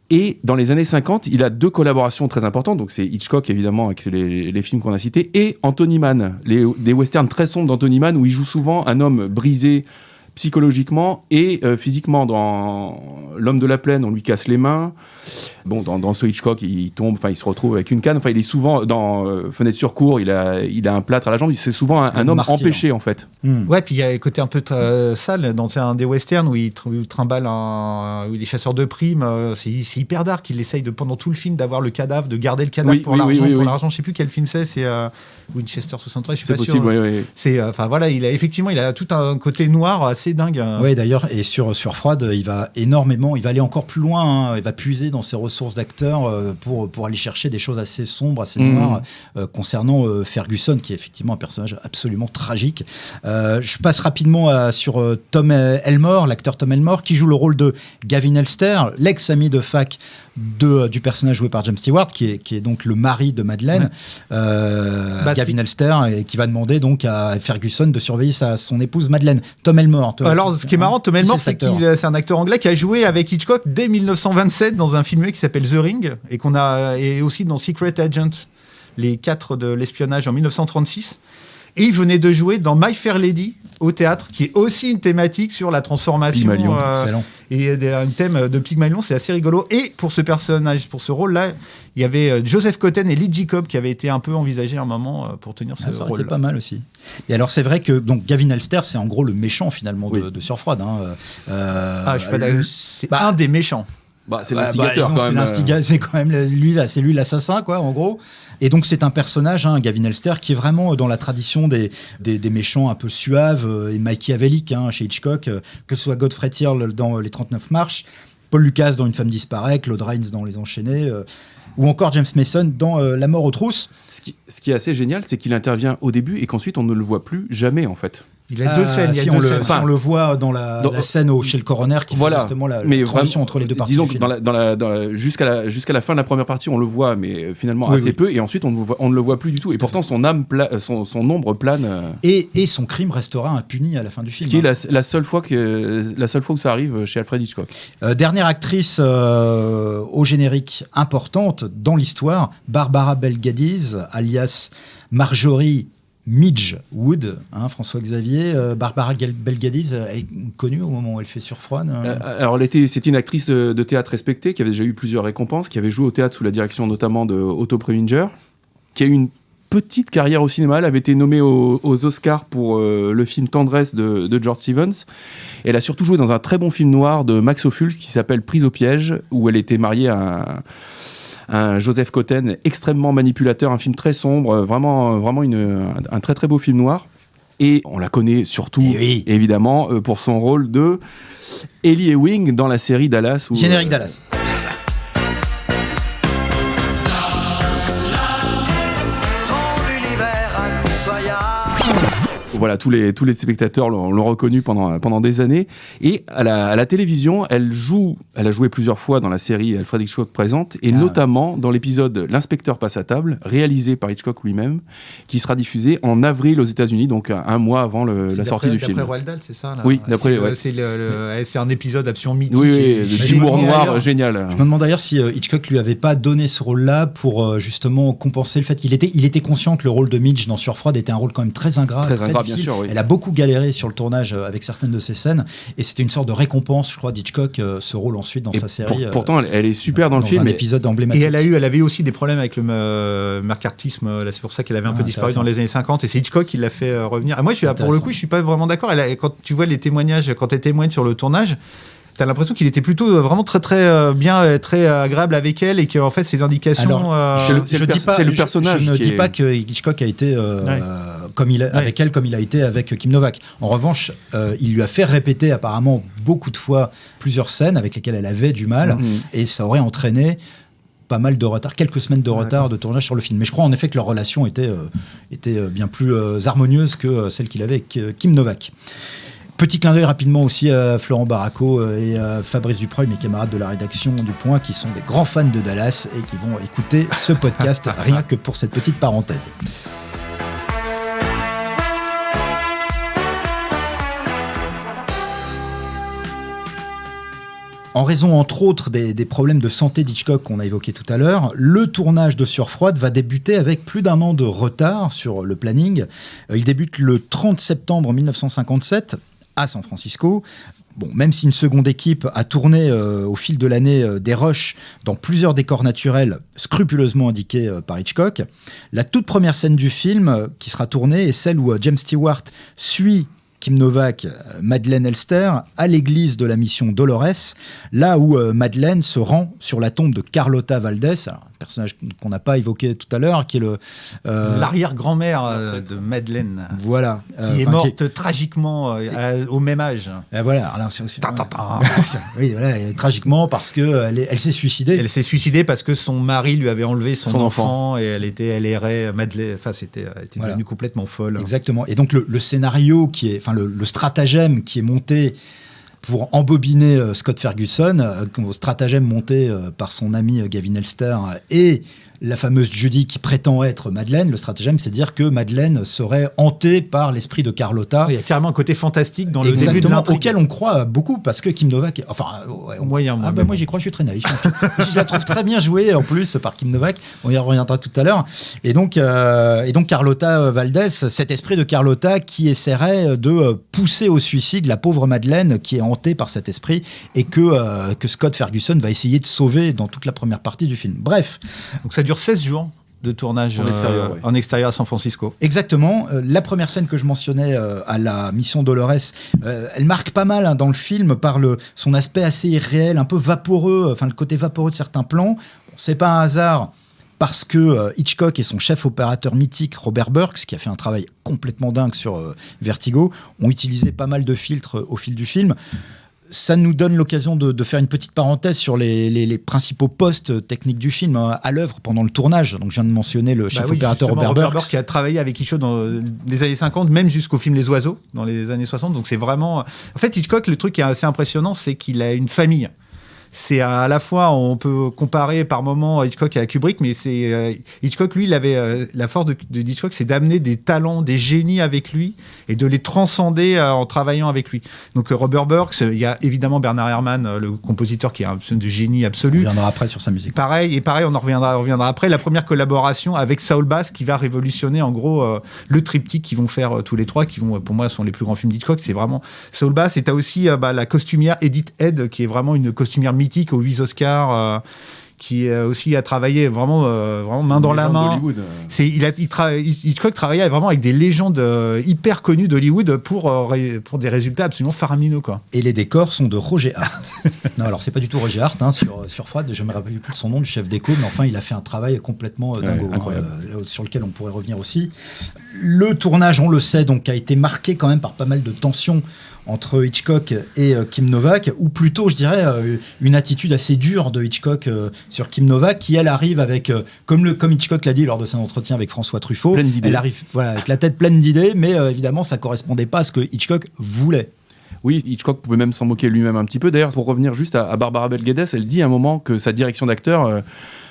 Et dans les années 50, il a 2 collaborations très importantes. Donc c'est Hitchcock, évidemment, avec les films qu'on a cités, et Anthony Mann, des westerns très sombres d'Anthony Mann, où il joue souvent un homme brisé psychologiquement et physiquement. Dans L'homme de la plaine, on lui casse les mains. Bon, dans ce Hitchcock, il tombe, il se retrouve avec une canne. Il est souvent dans Fenêtre sur cour, il a un plâtre à la jambe. C'est souvent un homme empêché, en fait. Ouais, puis il y a un côté un peu sale dans un des westerns où il trimballe où il est chasseur de primes. C'est hyper dark. Il essaye pendant tout le film d'avoir le cadavre, de garder le cadavre pour l'argent. Je sais plus quel film c'est. C'est Winchester 63. Je suis pas possible, sûr. Oui. C'est il a tout un côté noir assez dingue. Oui, d'ailleurs, et sur Froide, il va aller encore plus loin. Il va puiser dans ses ressources d'acteur pour aller chercher des choses assez sombres, assez noires concernant Ferguson, qui est effectivement un personnage absolument tragique. Je passe rapidement sur Tom Elmore, l'acteur Tom Elmore, qui joue le rôle de Gavin Elster, l'ex-ami de fac du personnage joué par James Stewart, qui est donc le mari de Madeleine, Gavin Elster, et qui va demander donc à Ferguson de surveiller son épouse Madeleine. Tom Elmore. Alors, ce qui est marrant, Tom Elmore, c'est un acteur anglais qui a joué avec Hitchcock dès 1927 dans un film qui s'appelle The Ring, et aussi dans Secret Agent, les 4 de l'espionnage en 1936. Et il venait de jouer dans My Fair Lady au théâtre, qui est aussi une thématique sur la transformation. Excellent. Et un thème de Pygmalion, c'est assez rigolo. Et pour ce personnage, pour ce rôle-là, il y avait Joseph Cotten et Lee Jacob qui avaient été un peu envisagés à un moment pour tenir ce rôle. Ça aurait été pas mal aussi. Et alors, c'est vrai que donc, Gavin Elster, c'est en gros le méchant finalement de Sur Froide. Je suis pas d'accord. C'est un des méchants. Bah, c'est l'instigateur quand même. C'est quand même lui l'assassin, quoi, en gros. Et donc c'est un personnage, Gavin Elster, qui est vraiment dans la tradition des méchants un peu suaves et machiavéliques chez Hitchcock, que ce soit Godfrey Thirl dans Les 39 marches, Paul Lucas dans Une femme disparaît, Claude Rains dans Les Enchaînés, ou encore James Mason dans La mort aux trousses. Ce qui est assez génial, c'est qu'il intervient au début et qu'ensuite on ne le voit plus jamais en fait. Il a deux scènes. Si on le voit dans la scène chez le coroner qui fait justement la transition entre les deux parties. Disons du film. que jusqu'à la fin de la première partie, on le voit, mais finalement assez peu, et ensuite on ne le voit plus du tout. Et pourtant son ombre plane. Et son crime restera impuni à la fin du film. Ce qui est la seule fois où ça arrive chez Alfred Hitchcock. Dernière actrice au générique importante dans l'histoire, Barbara Bel Geddes, alias Marjorie Midge Wood, François Xavier. Barbara Bel Geddes, elle est connue au moment où elle fait Surfroide. Alors, c'était une actrice de théâtre respectée, qui avait déjà eu plusieurs récompenses, qui avait joué au théâtre sous la direction notamment de Otto Preminger, qui a eu une petite carrière au cinéma. Elle avait été nommée aux Oscars pour le film Tendresse de George Stevens. Et elle a surtout joué dans un très bon film noir de Max Ophuls qui s'appelle Prise au piège, où elle était mariée à un Joseph Cotten extrêmement manipulateur, un film très sombre, vraiment un très très beau film noir. Et on la connaît surtout, évidemment, pour son rôle de Ellie Ewing dans la série Dallas. Générique Dallas. Voilà, tous les spectateurs l'ont reconnu pendant des années. Et à la télévision, elle a joué plusieurs fois dans la série Alfred Hitchcock présente, et notamment dans l'épisode L'inspecteur passe à table, réalisé par Hitchcock lui-même, qui sera diffusé en avril aux États-Unis, donc un mois avant la sortie du film. D'après Roald Dahl, c'est ça là. Oui, d'après. C'est un épisode absolument mythique. Oui, d'humour noir, génial. Je me demande d'ailleurs si Hitchcock lui avait pas donné ce rôle-là pour justement compenser le fait qu'il était conscient que le rôle de Midge dans Surfroide était un rôle quand même très ingrat. Bien sûr, oui. Elle a beaucoup galéré sur le tournage avec certaines de ses scènes, et c'était une sorte de récompense, je crois, d'Hitchcock, ce rôle ensuite dans sa série. Pourtant, elle est super dans le film. Un épisode emblématique. Et elle avait aussi des problèmes avec le macartisme. Là, c'est pour ça qu'elle avait un peu disparu dans les années 50. Et c'est Hitchcock qui l'a fait revenir. Moi, pour le coup, je suis pas vraiment d'accord. Quand tu vois les témoignages, quand elle témoigne sur le tournage, t'as l'impression qu'il était plutôt vraiment très très bien, très agréable avec elle, et que en fait ses indications. C'est le personnage. Je ne dis pas que Hitchcock a été avec elle comme il a été avec Kim Novak. En revanche, il lui a fait répéter apparemment beaucoup de fois plusieurs scènes avec lesquelles elle avait du mal, et ça aurait entraîné pas mal de retard, quelques semaines de retard de tournage sur le film. Mais je crois en effet que leur relation était bien plus harmonieuse que celle qu'il avait avec Kim Novak. Petit clin d'œil rapidement aussi à Florent Baraco et à Fabrice Dupreuil, mes camarades de la rédaction du Point, qui sont des grands fans de Dallas et qui vont écouter ce podcast rien que pour cette petite parenthèse. En raison, entre autres, des problèmes de santé d'Hitchcock qu'on a évoqués tout à l'heure, le tournage de Surfroide va débuter avec plus d'un an de retard sur le planning. Il débute le 30 septembre 1957 à San Francisco. Bon, même si une seconde équipe a tourné au fil de l'année des rushs dans plusieurs décors naturels scrupuleusement indiqués par Hitchcock, la toute première scène du film qui sera tournée est celle où James Stewart suit Kim Novak, Madeleine Elster, à l'église de la mission Dolores, là où Madeleine se rend sur la tombe de Carlota Valdés, un personnage qu'on n'a pas évoqué tout à l'heure, qui est l'arrière-grand-mère de Madeleine. Voilà. Qui est morte tragiquement au même âge. Et voilà. Alors, oui, voilà, tragiquement parce qu'elle s'est suicidée. Elle s'est suicidée parce que son mari lui avait enlevé son enfant, et elle errait. Madeleine, elle était devenue complètement folle. Exactement. Et donc le scénario le stratagème qui est monté pour embobiner Scott Ferguson, stratagème monté par son ami Gavin Elster et la fameuse Judy qui prétend être Madeleine. Le stratagème, c'est dire que Madeleine serait hantée par l'esprit de Carlota. Il y a carrément un côté fantastique dans le début de l'intrigue. Auquel on croit beaucoup, parce que Kim Novak... moi j'y crois, je suis très naïf. Je la trouve très bien jouée, en plus, par Kim Novak. On y reviendra tout à l'heure. Et donc Carlota Valdés, cet esprit de Carlota qui essaierait de pousser au suicide la pauvre Madeleine qui est hantée par cet esprit, et que Scott Ferguson va essayer de sauver dans toute la première partie du film. Bref. Donc ça dure 16 jours. de tournage En extérieur, à San Francisco. Exactement. La première scène que je mentionnais à la Mission Dolores, elle marque pas mal dans le film par son aspect assez irréel, un peu vaporeux, enfin le côté vaporeux de certains plans. C'est pas un hasard parce que Hitchcock et son chef opérateur mythique Robert Burks, qui a fait un travail complètement dingue sur Vertigo, ont utilisé pas mal de filtres au fil du film. Ça nous donne l'occasion de faire une petite parenthèse sur les principaux postes techniques du film à l'œuvre pendant le tournage. Donc, je viens de mentionner le chef opérateur Robert Burks. Qui a travaillé avec Hitchcock dans les années 50, même jusqu'au film Les Oiseaux, dans les années 60. Donc, c'est vraiment... En fait, Hitchcock, le truc qui est assez impressionnant, c'est qu'il a une famille. C'est à la fois, on peut comparer par moment Hitchcock à Kubrick, mais c'est Hitchcock, lui, il avait la force de Hitchcock, c'est d'amener des talents, des génies avec lui et de les transcender en travaillant avec lui. Donc Robert Burks, il y a évidemment Bernard Herrmann, le compositeur qui est un de génie absolu. On reviendra après sur sa musique. Pareil, on en reviendra après. La première collaboration avec Saul Bass qui va révolutionner en gros le triptyque qu'ils vont faire tous les trois, qui vont pour moi sont les plus grands films d'Hitchcock. C'est vraiment Saul Bass. Et t'as aussi la costumière Edith Head qui est vraiment une costumière mythique aux 8 Oscars, qui aussi a travaillé vraiment main dans la main. Hitchcock travaillait vraiment avec des légendes hyper connues d'Hollywood pour des résultats absolument faramineux, quoi. Et les décors sont de Roger Hart. Non, alors c'est pas du tout Roger Hart sur Fred, je me rappelle plus de son nom, du chef déco, mais enfin il a fait un travail complètement dingo, sur lequel on pourrait revenir aussi. Le tournage, on le sait, donc a été marqué quand même par pas mal de tensions entre Hitchcock et Kim Novak, ou plutôt, je dirais, une attitude assez dure de Hitchcock sur Kim Novak, qui, elle, arrive avec, comme Hitchcock l'a dit lors de son entretien avec François Truffaut, elle arrive avec la tête pleine d'idées, mais évidemment, ça correspondait pas à ce que Hitchcock voulait. Oui, Hitchcock pouvait même s'en moquer lui-même un petit peu. D'ailleurs, pour revenir juste à Barbara Bel Geddes, elle dit à un moment que sa direction d'acteur...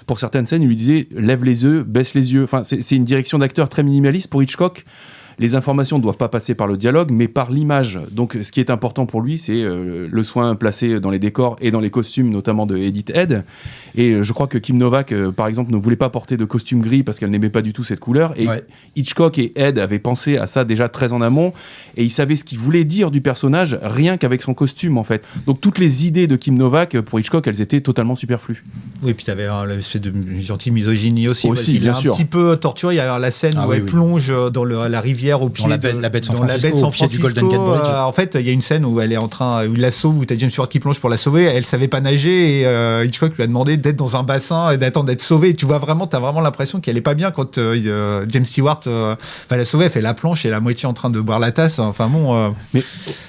pour certaines scènes, il lui disait « lève les yeux, baisse les yeux ». Enfin, c'est une direction d'acteur très minimaliste. Pour Hitchcock, les informations ne doivent pas passer par le dialogue, mais par l'image. Donc, ce qui est important pour lui, c'est le soin placé dans les décors et dans les costumes, notamment de Edith Head. Et je crois que Kim Novak, par exemple, ne voulait pas porter de costume gris parce qu'elle n'aimait pas du tout cette couleur. Et Hitchcock et Head avaient pensé à ça déjà très en amont. Et ils savaient ce qu'il voulait dire du personnage rien qu'avec son costume, en fait. Donc, toutes les idées de Kim Novak, pour Hitchcock, elles étaient totalement superflues. Oui, et puis tu avais l'espèce de gentille misogynie aussi. Bien sûr. Un petit peu torturé. Il y a la scène où elle plonge dans la rivière au pied dans la baie de San Francisco, du Golden Gate Bridge. En fait, il y a une scène où elle est en train, où il la sauve, où tu as James Stewart qui plonge pour la sauver. Elle savait pas nager et Hitchcock lui a demandé d'être dans un bassin et d'attendre d'être sauvée. Et tu vois vraiment, t'as vraiment l'impression qu'elle est pas bien quand James Stewart va la sauver. Elle fait la planche et la moitié en train de boire la tasse. Enfin bon, mais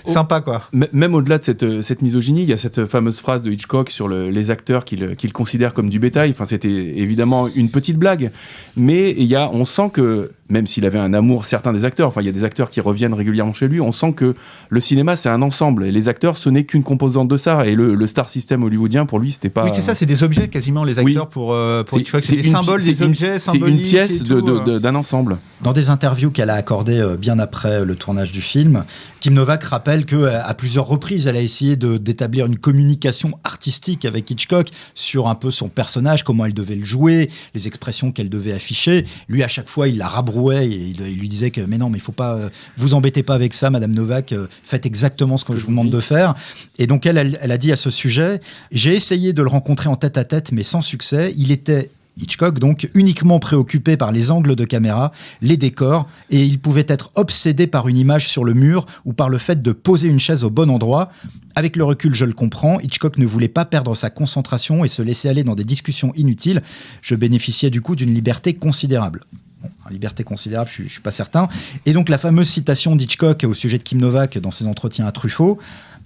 sympa quoi. Même au-delà de cette misogynie, il y a cette fameuse phrase de Hitchcock sur les acteurs qu'il considère comme du bétail. Enfin, c'était évidemment une petite blague, mais on sent que même s'il avait un amour certain des acteurs, enfin il y a des acteurs qui reviennent régulièrement chez lui, on sent que le cinéma c'est un ensemble et les acteurs ce n'est qu'une composante de ça, et le star system hollywoodien pour lui c'était pas... Oui c'est ça, c'est des objets quasiment les acteurs pour Hitchcock, c'est des symboles, des objets symboliques. C'est une pièce d'un ensemble. Dans des interviews qu'elle a accordées bien après le tournage du film, Kim Novak rappelle qu'à plusieurs reprises elle a essayé d'établir une communication artistique avec Hitchcock sur un peu son personnage, comment elle devait le jouer, les expressions qu'elle devait afficher. Lui à chaque fois il la rabrouait et il lui disait que mais non, mais il faut pas, vous embêtez pas avec ça Madame Novak, faites exactement ce que je vous demande de faire. Et donc elle a dit à ce sujet: j'ai essayé de le rencontrer en tête à tête mais sans succès. Il était, Hitchcock, donc, uniquement préoccupé par les angles de caméra, les décors, et il pouvait être obsédé par une image sur le mur ou par le fait de poser une chaise au bon endroit. Avec le recul, je le comprends, Hitchcock ne voulait pas perdre sa concentration et se laisser aller dans des discussions inutiles. Je bénéficiais du coup d'une liberté considérable. Bon, liberté considérable, je suis pas certain. Et donc la fameuse citation d'Hitchcock au sujet de Kim Novak dans ses entretiens à Truffaut: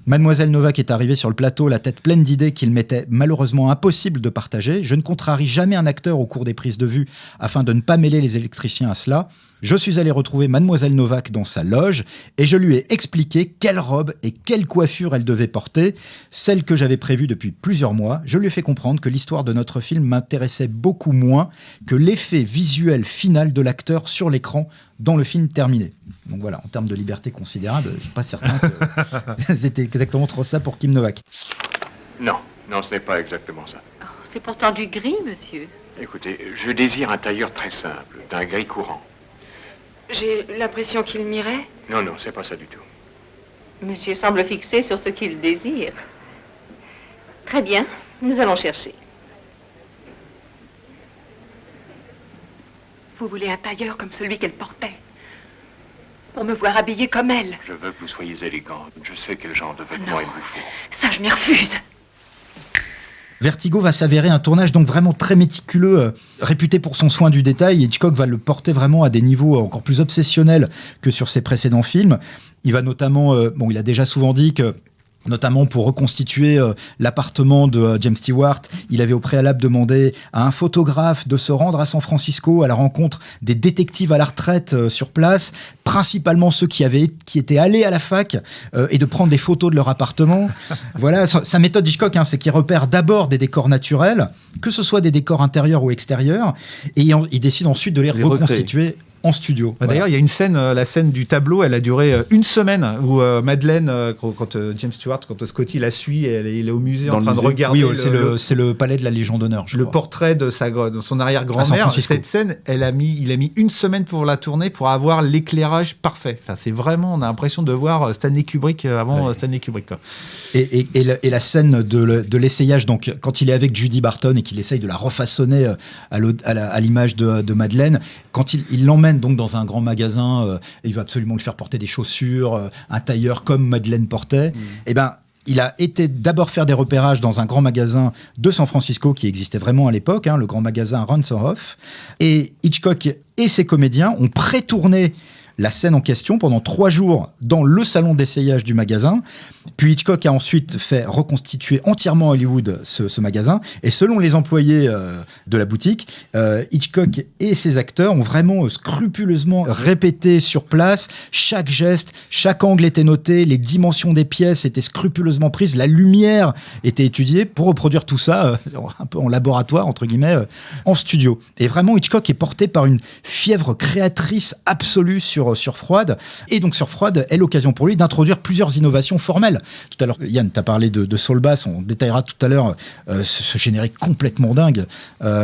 Mademoiselle Novak est arrivée sur le plateau la tête pleine d'idées qu'il m'était malheureusement impossible de partager. Je ne contrarie jamais un acteur au cours des prises de vue afin de ne pas mêler les électriciens à cela. Je suis allé retrouver Mademoiselle Novak dans sa loge et je lui ai expliqué quelle robe et quelle coiffure elle devait porter, celle que j'avais prévue depuis plusieurs mois. Je lui ai fait comprendre que l'histoire de notre film m'intéressait beaucoup moins que l'effet visuel final de l'acteur sur l'écran dans le film terminé. Donc voilà, en termes de liberté considérable, je ne suis pas certain que c'était exactement trop ça pour Kim Novak. Non, ce n'est pas exactement ça. Oh, c'est pourtant du gris, monsieur. Écoutez, je désire un tailleur très simple, d'un gris courant. J'ai l'impression qu'il m'irait. Non, c'est pas ça du tout. Monsieur semble fixé sur ce qu'il désire. Très bien, nous allons chercher. Vous voulez un tailleur comme celui qu'elle portait, pour me voir habillée comme elle. Je veux que vous soyez élégante. Je sais quel genre de vêtements il vous faut. Ça, je m'y refuse. Vertigo va s'avérer un tournage donc vraiment très méticuleux, réputé pour son soin du détail. Hitchcock va le porter vraiment à des niveaux encore plus obsessionnels que sur ses précédents films. Il va notamment, il a déjà souvent dit que, notamment pour reconstituer l'appartement de James Stewart, il avait au préalable demandé à un photographe de se rendre à San Francisco à la rencontre des détectives à la retraite sur place, principalement ceux qui étaient allés à la fac, et de prendre des photos de leur appartement. Voilà, sa méthode Hitchcock, c'est qu'il repère d'abord des décors naturels, que ce soit des décors intérieurs ou extérieurs, et il décide ensuite de les reconstituer en studio. D'ailleurs, il y a une scène, la scène du tableau, elle a duré une semaine, où Madeleine, quand James Stewart, quand Scotty la suit, il est au musée en train de regarder. Oui, c'est le palais de la Légion d'honneur, je crois. Portrait de son arrière-grand-mère. Cette scène, il a mis une semaine pour la tourner, pour avoir l'éclairage parfait. Enfin, c'est vraiment, on a l'impression de voir Stanley Kubrick avant Stanley Kubrick, quoi. Et la scène de l'essayage, donc quand il est avec Judy Barton et qu'il essaye de la refaçonner à l'image de Madeleine, quand il l'emmène donc dans un grand magasin, il va absolument lui faire porter des chaussures, un tailleur comme Madeleine portait. Et ben, il a été d'abord faire des repérages dans un grand magasin de San Francisco qui existait vraiment à l'époque, le grand magasin Ranshoff. Et Hitchcock et ses comédiens ont pré-tourné la scène en question pendant 3 jours dans le salon d'essayage du magasin. Puis Hitchcock a ensuite fait reconstituer entièrement à Hollywood ce magasin. Et selon les employés de la boutique, Hitchcock et ses acteurs ont vraiment scrupuleusement répété sur place chaque geste, chaque angle était noté, les dimensions des pièces étaient scrupuleusement prises, la lumière était étudiée pour reproduire tout ça un peu en laboratoire, entre guillemets, en studio. Et vraiment, Hitchcock est porté par une fièvre créatrice absolue sur Froide. Et donc sur Froide est l'occasion pour lui d'introduire plusieurs innovations formelles. Tout à l'heure, Yann, tu as parlé de Saul Bass, on détaillera tout à l'heure ce générique complètement dingue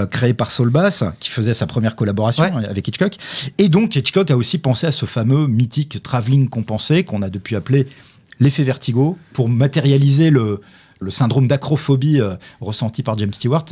créé par Saul Bass, qui faisait sa première collaboration avec Hitchcock. Et donc Hitchcock a aussi pensé à ce fameux mythique travelling compensé qu'on a depuis appelé l'effet Vertigo, pour matérialiser le syndrome d'acrophobie ressenti par James Stewart.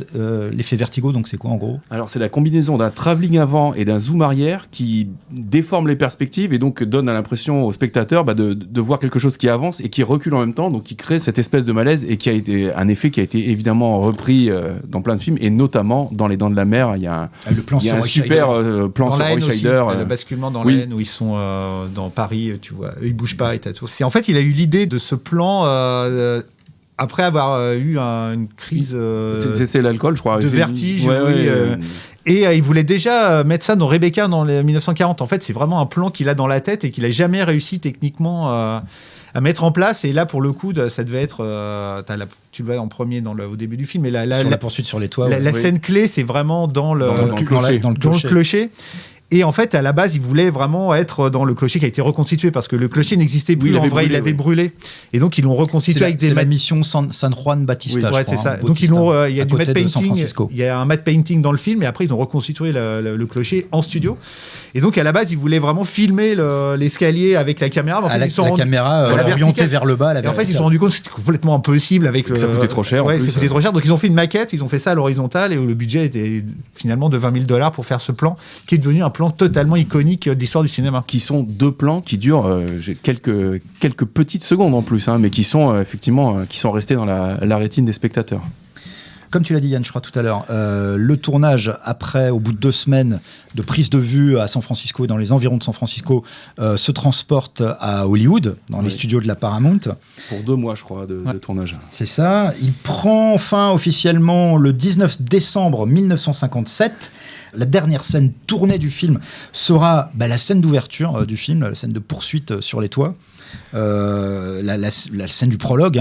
L'effet Vertigo, donc c'est quoi en gros ? Alors c'est la combinaison d'un travelling avant et d'un zoom arrière qui déforme les perspectives et donc donne l'impression au spectateur de voir quelque chose qui avance et qui recule en même temps, donc qui crée cette espèce de malaise et qui a été un effet qui a été évidemment repris dans plein de films et notamment dans Les Dents de la Mer. Il y a un super plan sur Roy Scheider. Le basculement dans la haine où ils sont dans Paris, tu vois, eux, ils bougent pas et t'as tout. En fait, il a eu l'idée de ce plan après avoir eu une crise c'est l'alcool, je crois, de vertige, et il voulait déjà mettre ça dans Rebecca dans les 1940. En fait, c'est vraiment un plan qu'il a dans la tête et qu'il a jamais réussi techniquement à mettre en place. Et là, pour le coup, ça devait être tu le vois en premier au début du film, et la poursuite sur les toits. La scène clé, c'est vraiment dans le clocher. Et en fait, à la base, il voulait vraiment être dans le clocher qui a été reconstitué parce que le clocher n'existait plus. En vrai, il avait brûlé. Et donc, ils l'ont reconstitué avec des. C'est la mission San Juan Batista. Oui, c'est ça. Donc, il y a du matte painting. Il y a un matte painting dans le film, et après, ils ont reconstitué le clocher en studio. Et donc, à la base, ils voulaient vraiment filmer l'escalier avec la caméra. En fait, la caméra orientée vers le bas. Et en fait, ils se sont rendus compte que c'était complètement impossible avec ça coûtait trop cher. Ouais, ça coûtait trop cher. Donc, ils ont fait une maquette, ils ont fait ça à l'horizontale, et où le budget était finalement de $20,000 pour faire ce plan, qui est devenu un plan totalement iconique d'histoire du cinéma. Qui sont 2 plans qui durent quelques petites secondes en plus, mais qui sont effectivement qui sont restés dans la rétine des spectateurs. Comme tu l'as dit, Yann, je crois tout à l'heure, le tournage, au bout de 2 semaines de prise de vue à San Francisco et dans les environs de San Francisco, se transporte à Hollywood, dans les studios de la Paramount. Pour 2 mois, je crois, de tournage. C'est ça. Il prend fin officiellement le 19 décembre 1957. La dernière scène tournée du film sera la scène d'ouverture du film, la scène de poursuite sur les toits. La scène du prologue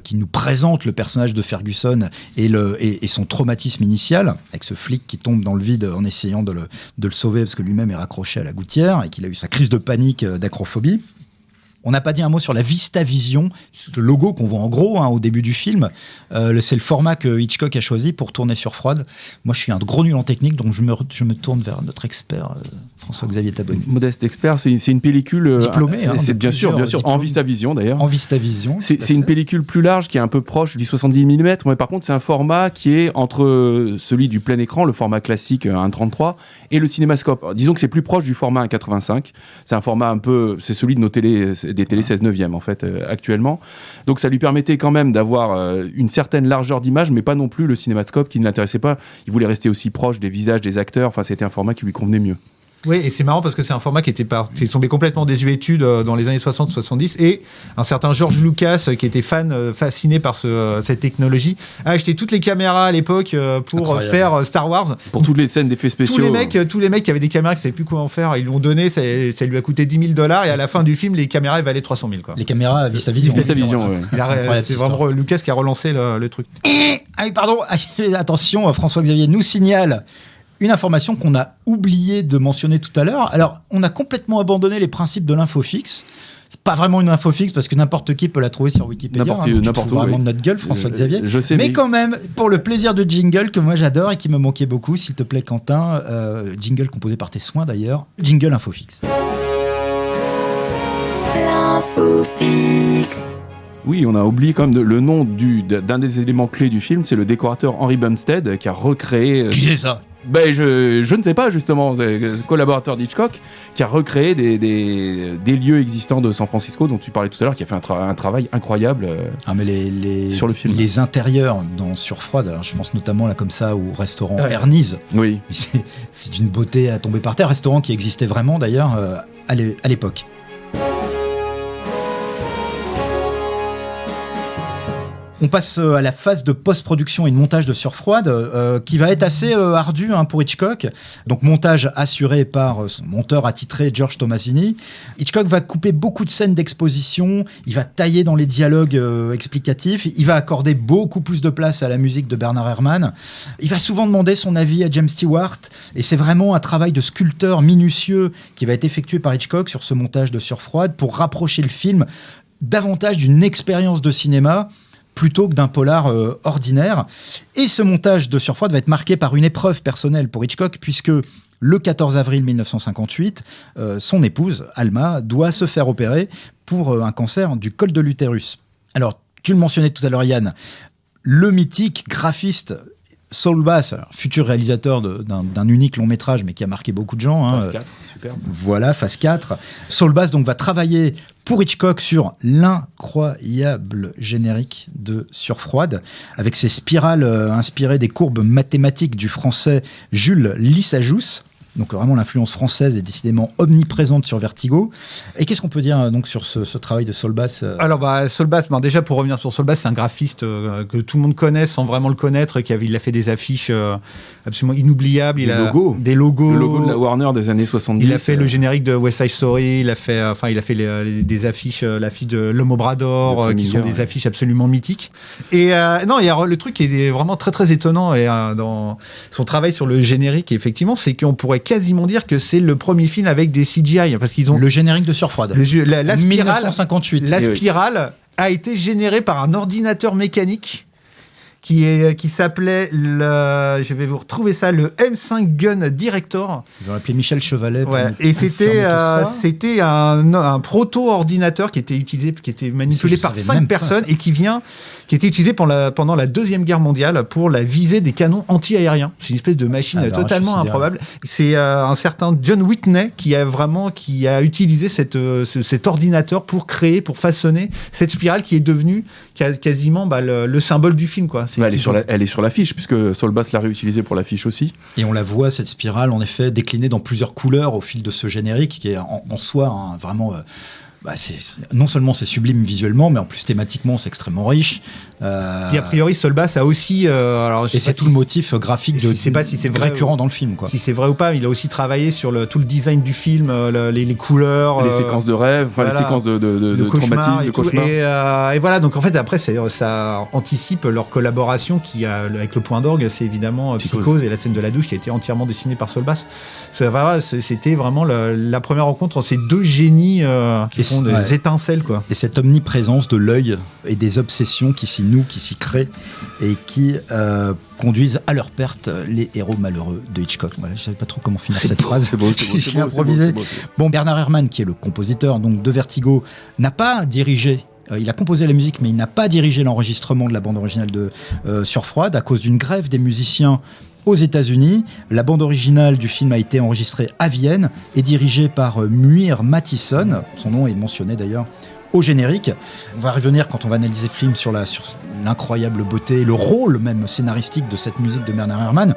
qui nous présente le personnage de Ferguson et son traumatisme initial, avec ce flic qui tombe dans le vide en essayant de le sauver parce que lui-même est raccroché à la gouttière et qu'il a eu sa crise de panique, d'acrophobie. On n'a pas dit un mot sur la VistaVision, le logo qu'on voit en gros au début du film. C'est le format que Hitchcock a choisi pour tourner sur froide. Moi, je suis un gros nul en technique, donc je me tourne vers notre expert, François-Xavier Taboni. Modeste expert, c'est une pellicule... diplômée. C'est bien sûr, en VistaVision d'ailleurs. En VistaVision. C'est une pellicule plus large qui est un peu proche du 70 mm, mais par contre, c'est un format qui est entre celui du plein écran, le format classique 1.33, et le cinémascope. Alors, disons que c'est plus proche du format 1.85. C'est un format un peu... C'est celui de des télé 16/9 en fait actuellement. Donc ça lui permettait quand même d'avoir une certaine largeur d'image, mais pas non plus le cinémascope qui ne l'intéressait pas. Il voulait rester aussi proche des visages des acteurs. Enfin, c'était un format qui lui convenait mieux. Oui, et c'est marrant parce que c'est un format qui est tombé complètement désuétude dans les années 60-70, et un certain George Lucas, qui était fasciné par cette technologie, a acheté toutes les caméras à l'époque pour faire Star Wars. Pour toutes les scènes d'effets spéciaux. Tous les mecs qui avaient des caméras qui ne savaient plus quoi en faire, ils lui ont donné, ça lui a coûté $10 000, et à la fin du film, les caméras elles valaient 300 000. Quoi. Les caméras VistaVision. VistaVision, ouais. C'est vraiment Lucas qui a relancé le truc. Ah oui, pardon, attention, François-Xavier nous signale une information qu'on a oublié de mentionner tout à l'heure. Alors, on a complètement abandonné les principes de l'info fixe. C'est pas vraiment une info fixe parce que n'importe qui peut la trouver sur Wikipédia. N'importe où. Vraiment de notre gueule, François-Xavier. Je sais, mais quand même, pour le plaisir de jingle que moi j'adore et qui me manquait beaucoup, s'il te plaît, Quentin, jingle composé par tes soins d'ailleurs, jingle info fixe. L'info fixe. Oui, on a oublié quand même le nom d'un des éléments clés du film, c'est le décorateur Henry Bumstead qui a recréé... Qui c'est ça ? Ben, je ne sais pas, justement, collaborateur d'Hitchcock, qui a recréé des lieux existants de San Francisco, dont tu parlais tout à l'heure, qui a fait un travail incroyable sur le film. Les intérieurs sur Froide, je pense notamment là comme ça au restaurant Ernie's. Oui. C'est d'une beauté à tomber par terre, restaurant qui existait vraiment d'ailleurs à l'époque. On passe à la phase de post-production et de montage de surfroide qui va être assez ardu pour Hitchcock. Donc montage assuré par son monteur attitré George Tomasini. Hitchcock va couper beaucoup de scènes d'exposition, il va tailler dans les dialogues explicatifs, il va accorder beaucoup plus de place à la musique de Bernard Herrmann. Il va souvent demander son avis à James Stewart et c'est vraiment un travail de sculpteur minutieux qui va être effectué par Hitchcock sur ce montage de surfroide pour rapprocher le film davantage d'une expérience de cinéma plutôt que d'un polar ordinaire. Et ce montage de surfroide va être marqué par une épreuve personnelle pour Hitchcock, puisque le 14 avril 1958, son épouse, Alma, doit se faire opérer pour un cancer du col de l'utérus. Alors, tu le mentionnais tout à l'heure, Yann, le mythique graphiste Saul Bass, futur réalisateur d'un unique long métrage, mais qui a marqué beaucoup de gens. Phase 4, super. Voilà, phase 4. Saul Bass donc, va travailler pour Hitchcock sur l'incroyable générique de Surfroide, avec ses spirales inspirées des courbes mathématiques du français Jules Lissajous. Donc vraiment l'influence française est décidément omniprésente sur Vertigo. Et qu'est-ce qu'on peut dire donc sur ce travail de Saul Bass Alors Saul Bass, déjà pour revenir sur Saul Bass, c'est un graphiste que tout le monde connaît sans vraiment le connaître, il a fait des affiches absolument inoubliables. Des logos. Le logo de la Warner des années 70. Il a fait le générique de West Side Story, il a fait des affiches, l'affiche de L'Homme au bras d'or, qui sont des affiches absolument mythiques. Et non, il y a le truc qui est vraiment très très étonnant dans son travail sur le générique, effectivement, c'est qu'on pourrait quasiment dire que c'est le premier film avec des CGI, parce qu'ils ont le générique de Surfroide. La spirale, 1958. La spirale a été générée par un ordinateur mécanique qui s'appelait je vais vous retrouver ça, le M5 Gun Director. Ils ont appelé Michel Chevalet. Ouais. Et c'était un proto-ordinateur qui était manipulé par 5 personnes et qui était utilisé pendant la Deuxième Guerre mondiale pour la visée des canons anti-aériens. C'est une espèce de machine totalement improbable. C'est un certain John Whitney qui a utilisé cet ordinateur pour façonner cette spirale qui est devenue quasiment le symbole du film, quoi. Elle est sur l'affiche, puisque Saul Bass l'a réutilisée pour l'affiche aussi. Et on la voit, cette spirale, en effet, déclinée dans plusieurs couleurs au fil de ce générique, qui est en soi vraiment... non seulement c'est sublime visuellement, mais en plus thématiquement c'est extrêmement riche. Et a priori, Saul Bass a aussi... c'est tout le motif graphique récurrent dans le film, quoi. Si c'est vrai ou pas, il a aussi travaillé sur tout le design du film, les couleurs... les séquences de rêve, les séquences de traumatisme, de cauchemar. Et voilà, donc en fait, après, ça anticipe leur collaboration avec le point d'orgue, c'est évidemment Psychose et la scène de la douche qui a été entièrement dessinée par Saul Bass. C'était vraiment la première rencontre entre ces deux génies. font des étincelles, quoi. Et cette omniprésence de l'œil et des obsessions qui s'y nouent, qui s'y créent et qui conduisent à leur perte les héros malheureux de Hitchcock. Voilà, je ne savais pas trop comment finir cette phrase. Je l'ai improvisé. Bon, Bernard Herrmann, qui est le compositeur donc, de Vertigo, n'a pas dirigé. Il a composé la musique, mais il n'a pas dirigé l'enregistrement de la bande originale de Surfroide à cause d'une grève des musiciens aux États-Unis. La bande originale du film a été enregistrée à Vienne et dirigée par Muir Mathieson. Son nom est mentionné d'ailleurs au générique. On va revenir quand on va analyser le film sur l'incroyable beauté, le rôle même scénaristique de cette musique de Bernard Herrmann.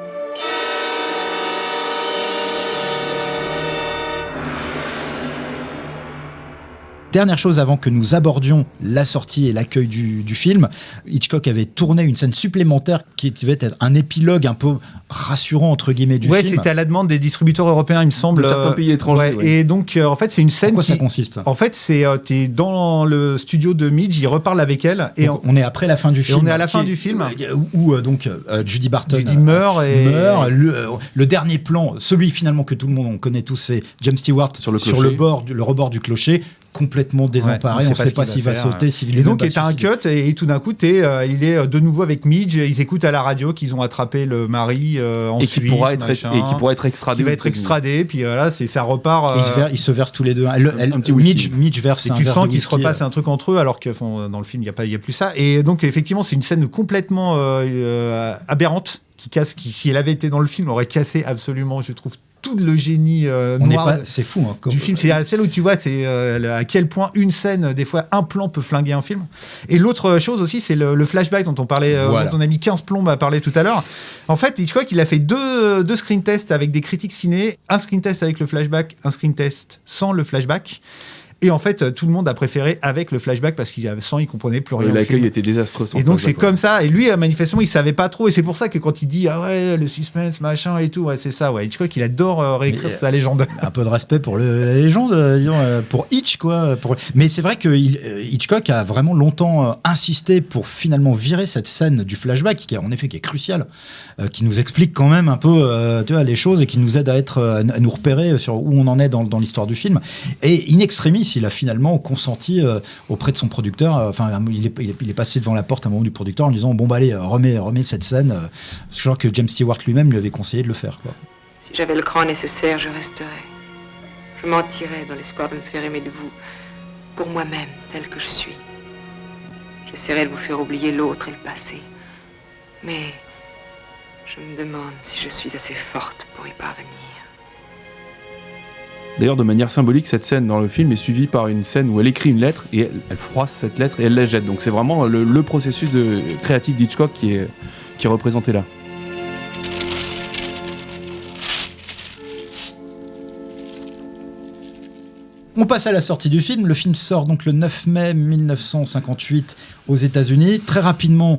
Dernière chose avant que nous abordions la sortie et l'accueil du film, Hitchcock avait tourné une scène supplémentaire qui devait être un épilogue un peu rassurant entre guillemets du film. Ouais, c'était à la demande des distributeurs européens, il me semble. De certains pays étrangers. Ouais. Et donc, en fait, c'est une scène. En quoi ça consiste ? En fait, t'es dans le studio de Midge, il reparle avec elle. Et donc, on est après la fin du film. On est à la fin du film. Où donc Judy Barton meurt. Le dernier plan, celui finalement que tout le monde connaît tous, c'est James Stewart sur le rebord du clocher. Complètement désemparé, on ne sait pas s'il va sauter, s'il et donc il y a un cut et tout d'un coup il est de nouveau avec Midge, ils écoutent à la radio qu'ils ont attrapé le mari en Suisse, qui pourra être extradé, qui va être extradé, puis voilà, ça repart. Ils se versent tous les deux. Midge verse un verre de whisky. Tu sens qu'ils se repassent un truc entre eux, alors que dans le film il y a plus ça. Et donc effectivement c'est une scène complètement aberrante qui si elle avait été dans le film aurait cassé absolument, je trouve, tout le génie noir c'est fou, hein, du film. C'est celle où tu vois à quel point une scène, des fois un plan peut flinguer un film. Et l'autre chose aussi, c'est le flashback dont on parlait, dont on a mis 15 plombes à parler tout à l'heure. En fait, Hitchcock, il a fait deux screen tests avec des critiques ciné, un screen test avec le flashback, un screen test sans le flashback. Et en fait, tout le monde a préféré avec le flashback parce qu'il comprenait plus rien. L'accueil était désastreux. Et donc c'est comme ça. Et lui, manifestement, il savait pas trop. Et c'est pour ça que quand il dit le suspense, machin et tout, c'est ça. Ouais, Hitchcock, il adore réécrire sa légende. Un peu de respect pour la légende, pour Hitch, quoi. Mais c'est vrai que Hitchcock a vraiment longtemps insisté pour finalement virer cette scène du flashback, qui est cruciale, qui nous explique quand même un peu, les choses et qui nous aide à nous repérer sur où on en est dans l'histoire du film. Et in extremis, il a finalement consenti auprès de son producteur. Il est passé devant la porte à un moment du producteur en lui disant allez, remets cette scène. Je crois que James Stewart lui-même lui avait conseillé de le faire, quoi. Si j'avais le cran nécessaire, je resterais. Je mentirais dans l'espoir de me faire aimer de vous, pour moi-même, tel que je suis. J'essaierais de vous faire oublier l'autre et le passé. Mais je me demande si je suis assez forte pour y parvenir. D'ailleurs, de manière symbolique, cette scène dans le film est suivie par une scène où elle écrit une lettre et elle froisse cette lettre et elle la jette. Donc c'est vraiment le processus créatif d'Hitchcock qui est représenté là. On passe à la sortie du film. Le film sort donc le 9 mai 1958 aux États-Unis. Très rapidement,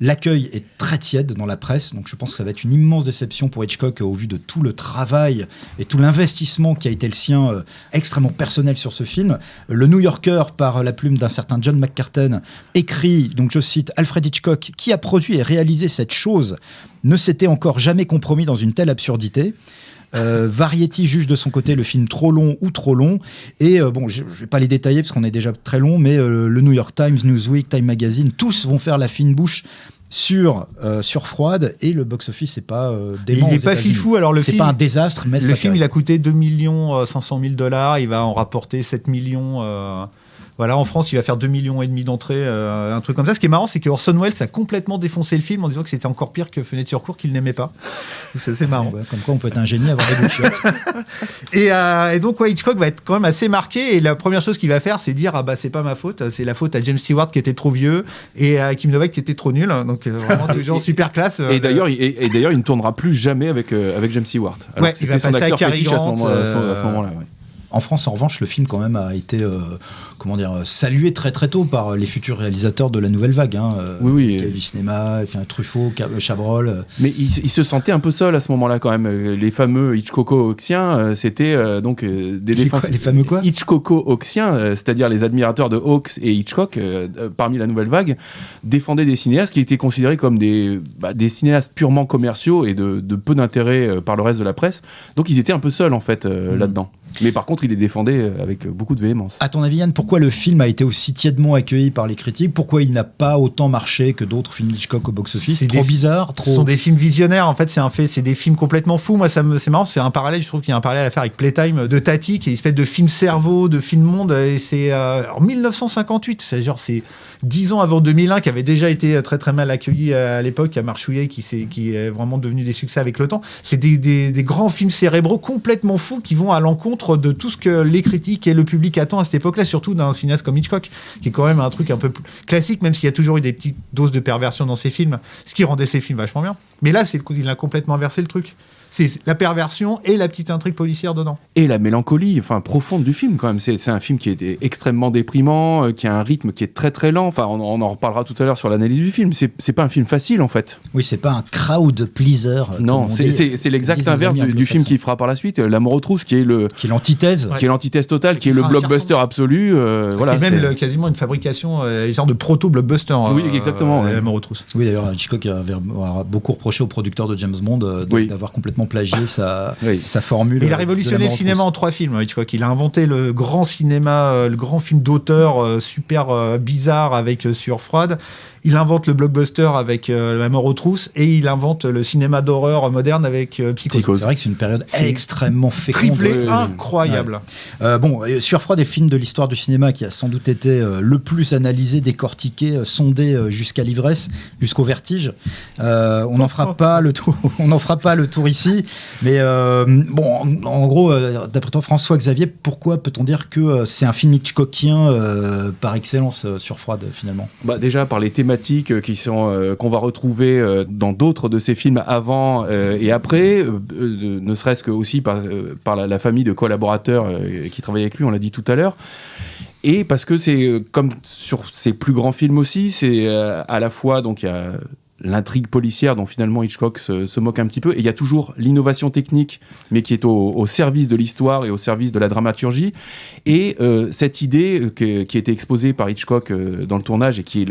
l'accueil est très tiède dans la presse, donc je pense que ça va être une immense déception pour Hitchcock au vu de tout le travail et tout l'investissement qui a été le sien, extrêmement personnel sur ce film. Le New Yorker, par la plume d'un certain John McCartan, écrit, donc je cite, « Alfred Hitchcock, qui a produit et réalisé cette chose, ne s'était encore jamais compromis dans une telle absurdité. » Variety juge de son côté le film trop long ou trop long. Et je ne vais pas les détailler parce qu'on est déjà très long, mais le New York Times, Newsweek, Time Magazine, tous vont faire la fine bouche sur Froide, et le box-office n'est pas dément. Il n'est pas fifou. Alors c'est pas un désastre, mais le film il a coûté 2 500 000 $. Il va en rapporter 7 millions. Voilà, en France, il va faire 2,5 millions d'entrées, un truc comme ça. Ce qui est marrant, c'est que Orson Welles a complètement défoncé le film en disant que c'était encore pire que Fenêtre sur cour, qu'il n'aimait pas. C'est marrant. Comme quoi, on peut être un génie, avoir des goûts chiottes. Et donc, Hitchcock va être quand même assez marqué. Et la première chose qu'il va faire, c'est dire c'est pas ma faute, c'est la faute à James Stewart qui était trop vieux et à Kim Novak qui était trop nul. Donc, vraiment, toujours super classe. Et d'ailleurs, il ne tournera plus jamais avec James Stewart. Alors, il va passer à Cary Grant à ce moment-là. Ouais. En France, en revanche, le film quand même a été salué très très tôt par les futurs réalisateurs de la nouvelle vague. Oui. Du cinéma, Truffaut, Chabrol. Mais il se sentait un peu seul à ce moment-là quand même. Les fameux Hitchcocko-Hawksiens, c'était des défenseurs. Les fameux quoi ? Hitchcocko-Hawksiens, c'est-à-dire les admirateurs de Hawks et Hitchcock, parmi la nouvelle vague, défendaient des cinéastes qui étaient considérés comme des cinéastes purement commerciaux et de peu d'intérêt par le reste de la presse. Donc ils étaient un peu seuls en fait là-dedans. Mais par contre, il les défendait avec beaucoup de véhémence. À ton avis, Yann, pourquoi le film a été aussi tièdement accueilli par les critiques ? Pourquoi il n'a pas autant marché que d'autres films d'Hitchcock au box-office ? C'est Trop bizarre, trop... Ce sont des films visionnaires, en fait, c'est des films complètement fous. Moi, c'est marrant, c'est un parallèle, je trouve qu'il y a un parallèle à faire avec Playtime de Tati, qui est une espèce de film cerveau, de film monde, et c'est en 1958, c'est 10 ans avant 2001, qui avait déjà été très très mal accueilli à l'époque, qui a marchouillé, qui est vraiment devenu des succès avec le temps. C'est des grands films cérébraux complètement fous qui vont à l'encontre de tout ce que les critiques et le public attend à cette époque-là, surtout d'un cinéaste comme Hitchcock, qui est quand même un truc un peu plus classique, même s'il y a toujours eu des petites doses de perversion dans ses films, ce qui rendait ses films vachement bien. Mais là, il a complètement inversé le truc. C'est la perversion et la petite intrigue policière dedans. Et la mélancolie, profonde du film quand même. C'est un film qui est extrêmement déprimant, qui a un rythme qui est très très lent. On en reparlera tout à l'heure sur l'analyse du film. C'est pas un film facile en fait. Oui, c'est pas un crowd pleaser. Non, c'est l'exact inverse du film qui fera par la suite, La mort aux trousses, qui est l'antithèse, qui est l'antithèse totale, qui est le blockbuster absolu. Voilà. C'est même quasiment une fabrication, genre de proto-blockbuster. Oui, exactement. La mort aux trousses. Oui, d'ailleurs, Hitchcock aura beaucoup reproché au producteur de James Bond d'avoir complètement plagié sa formule. Il a révolutionné le cinéma en 3 films, Hitchcock. Il a inventé le grand cinéma, le grand film d'auteur super bizarre avec Sueur froide. Il invente le blockbuster avec La mort aux trousses et il invente le cinéma d'horreur moderne avec Psychose. C'est vrai que c'est une période extrêmement féconde. Triplé, incroyable. Ouais. Sueur froide est film de l'histoire du cinéma qui a sans doute été le plus analysé, décortiqué, sondé jusqu'à l'ivresse, jusqu'au vertige. On n'en fera pas le tour. On n'en fera pas le tour ici. Mais en gros, d'après toi, François Xavier, pourquoi peut-on dire que c'est un film Hitchcockien par excellence, Sueur froide, finalement ? Déjà par les thématiques qui sont qu'on va retrouver dans d'autres de ses films avant et après, ne serait-ce que aussi par la famille de collaborateurs qui travaillent avec lui, on l'a dit tout à l'heure. Et parce que c'est comme sur ses plus grands films aussi, c'est à la fois donc il y a l'intrigue policière dont finalement Hitchcock se moque un petit peu, et il y a toujours l'innovation technique, mais qui est au service de l'histoire et au service de la dramaturgie, et cette idée qui a été exposée par Hitchcock dans le tournage et qui est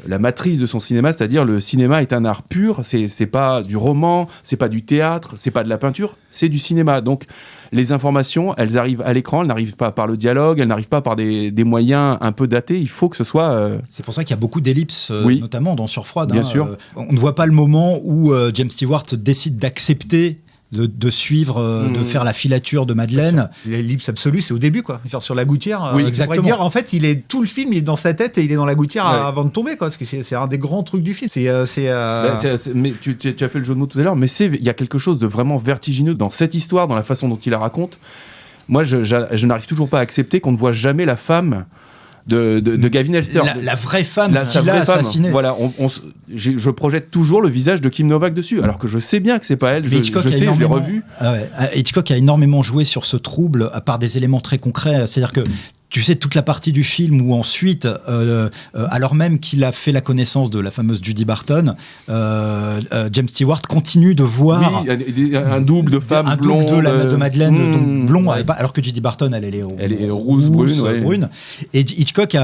la matrice de son cinéma, c'est-à-dire le cinéma est un art pur, c'est pas du roman, c'est pas du théâtre, c'est pas de la peinture, c'est du cinéma. Donc les informations, elles arrivent à l'écran, elles n'arrivent pas par le dialogue, elles n'arrivent pas par des moyens un peu datés, il faut que ce soit... C'est pour ça qu'il y a beaucoup d'ellipses, notamment dans Sueur froide. Bien sûr. On ne voit pas le moment où James Stewart décide d'accepter de suivre, de faire la filature de Madeleine. L'ellipse absolue, c'est au début, quoi. Genre sur la gouttière. Oui, exactement. Dire, en fait, tout le film, il est dans sa tête et il est dans la gouttière avant de tomber, quoi. Parce que c'est un des grands trucs du film. Mais tu as fait le jeu de mots tout à l'heure, mais il y a quelque chose de vraiment vertigineux dans cette histoire, dans la façon dont il la raconte. Moi, je n'arrive toujours pas à accepter qu'on ne voit jamais la femme de Gavin Elster. La vraie femme qu'il a assassinée. Voilà, je projette toujours le visage de Kim Novak dessus, alors que je sais bien que c'est pas elle. Je l'ai revu. Hitchcock a énormément joué sur ce trouble, à part des éléments très concrets. C'est-à-dire que tu sais, toute la partie du film où ensuite, alors même qu'il a fait la connaissance de la fameuse Judy Barton, James Stewart continue de voir un double de femme blonde, de Madeleine, donc blond, alors que Judy Barton, elle est rousse brune. Et Hitchcock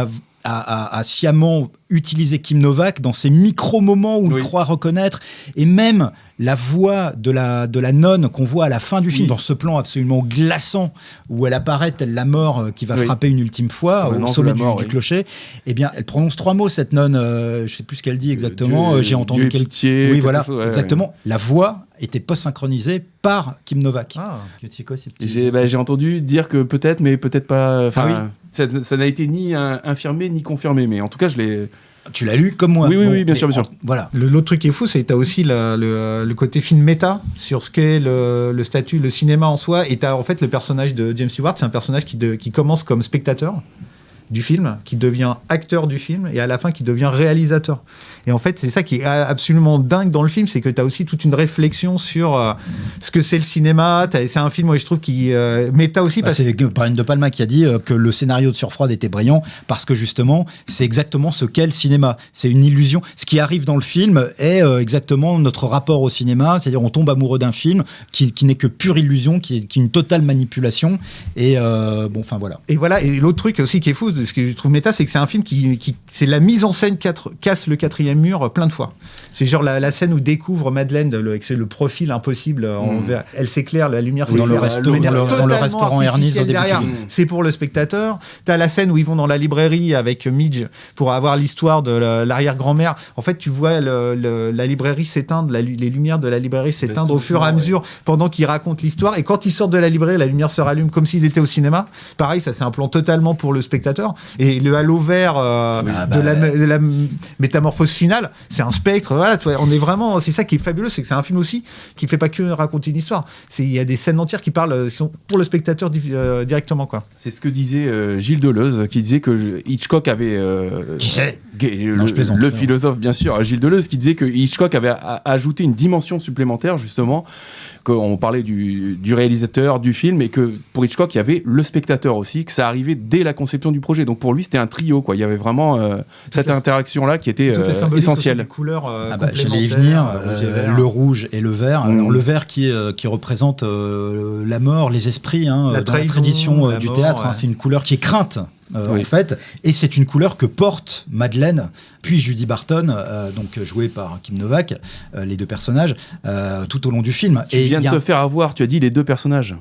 a sciemment utilisé Kim Novak dans ces micro-moments où il croit reconnaître, et même la voix de la nonne qu'on voit à la fin du film, dans ce plan absolument glaçant où elle apparaît telle la mort qui va frapper une ultime fois au sommet du clocher. Eh bien, elle prononce 3 mots, cette nonne. Je sais plus ce qu'elle dit exactement. J'ai entendu pitié. Oui, voilà, exactement. La voix était post-synchronisée par Kim Novak. C'est quoi ces petits... J'ai entendu dire que peut-être, mais peut-être pas. Ça n'a été ni infirmé ni confirmé, mais en tout cas, je l'ai. Tu l'as lu comme moi. Oui, bien sûr. Voilà. L'autre truc qui est fou, c'est que tu as aussi le côté film méta sur ce qu'est le statut, le cinéma en soi. Et tu as en fait le personnage de James Stewart, c'est un personnage qui commence comme spectateur du film, qui devient acteur du film, et à la fin qui devient réalisateur. Et en fait, c'est ça qui est absolument dingue dans le film, c'est que tu as aussi toute une réflexion sur ce que c'est le cinéma. C'est un film, moi, je trouve, qui méta aussi. C'est Brian De Palma qui a dit que le scénario de Sueur froide était brillant, parce que justement, c'est exactement ce qu'est le cinéma. C'est une illusion. Ce qui arrive dans le film est exactement notre rapport au cinéma, c'est-à-dire on tombe amoureux d'un film qui n'est que pure illusion, qui est une totale manipulation. Et voilà. Et l'autre truc aussi qui est fou, chose, ce que je trouve méta, c'est que c'est un film qui c'est la mise en scène casse le quatrième mur plein de fois. C'est genre la scène où découvre Madeleine avec le profil impossible. Elle s'éclaire, la lumière s'éclaire. Dans le restaurant Ernie's au début. C'est pour le spectateur. T'as la scène où ils vont dans la librairie avec Midge pour avoir l'histoire de l'arrière-grand-mère. En fait, tu vois la librairie s'éteindre, les lumières de la librairie s'éteindre au fur et à mesure pendant qu'ils racontent l'histoire. Et quand ils sortent de la librairie, la lumière se rallume comme s'ils étaient au cinéma. Pareil, ça c'est un plan totalement pour le spectateur. Et le halo vert de la métamorphose finale, c'est un spectre. Voilà, on est vraiment. C'est ça qui est fabuleux, c'est que c'est un film aussi qui fait pas que raconter une histoire. Il y a des scènes entières qui parlent pour le spectateur directement, quoi. C'est ce que disait Gilles Deleuze, qui disait que Hitchcock avait. Qui c'est ? Le philosophe, bien sûr, Gilles Deleuze, qui disait que Hitchcock avait ajouté une dimension supplémentaire, justement. On parlait du réalisateur, du film, et que pour Hitchcock, il y avait le spectateur aussi, que ça arrivait dès la conception du projet. Donc pour lui, c'était un trio, quoi. Il y avait vraiment cette interaction-là qui était essentielle. Les couleurs j'allais y venir, le rouge et le vert. Alors, le vert qui représente la mort, les esprits, dans la tradition du théâtre. C'est une couleur qui est crainte. En fait, et c'est une couleur que porte Madeleine, puis Judy Barton, donc jouée par Kim Novak, les deux personnages, tout au long du film. Tu viens de te faire avoir, tu as dit les deux personnages.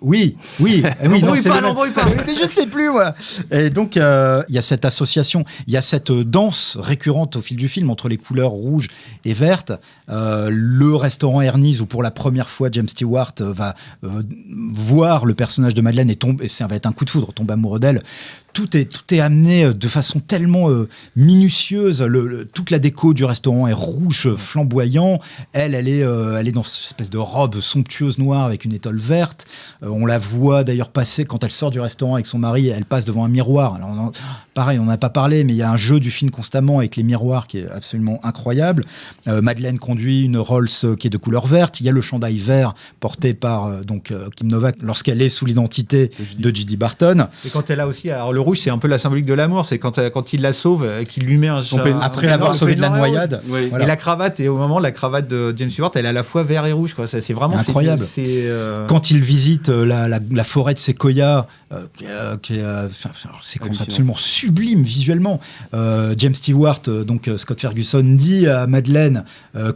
Oui. L'embrouille pas. Mais je sais plus, moi. Et donc, il y a cette association, il y a cette danse récurrente au fil du film entre les couleurs rouges et vertes. Le restaurant Ernie's, où pour la première fois, James Stewart va voir le personnage de Madeleine et ça va être un coup de foudre, tombe amoureux d'elle. Tout est amené de façon tellement minutieuse. Toute la déco du restaurant est rouge, flamboyant. Elle est dans cette espèce de robe somptueuse noire avec une étole verte. On la voit d'ailleurs passer quand elle sort du restaurant avec son mari. Elle passe devant un miroir. Alors pareil, on n'en a pas parlé, mais il y a un jeu du film constamment avec les miroirs qui est absolument incroyable. Madeleine conduit une Rolls qui est de couleur verte. Il y a le chandail vert porté par Kim Novak lorsqu'elle est sous l'identité de Judy Barton. Et quand elle a aussi, alors le rouge, c'est un peu la symbolique de l'amour. C'est quand il la sauve, qu'il lui met après l'avoir sauvé de la noyade. Oui. Voilà. Et la cravate, et au moment la cravate de James Stewart, elle est à la fois vert et rouge, quoi. Ça, c'est vraiment incroyable. Quand il visite la forêt de séquoias, qui est séquence absolument sublime visuellement. James Stewart, Scott Ferguson, dit à Madeleine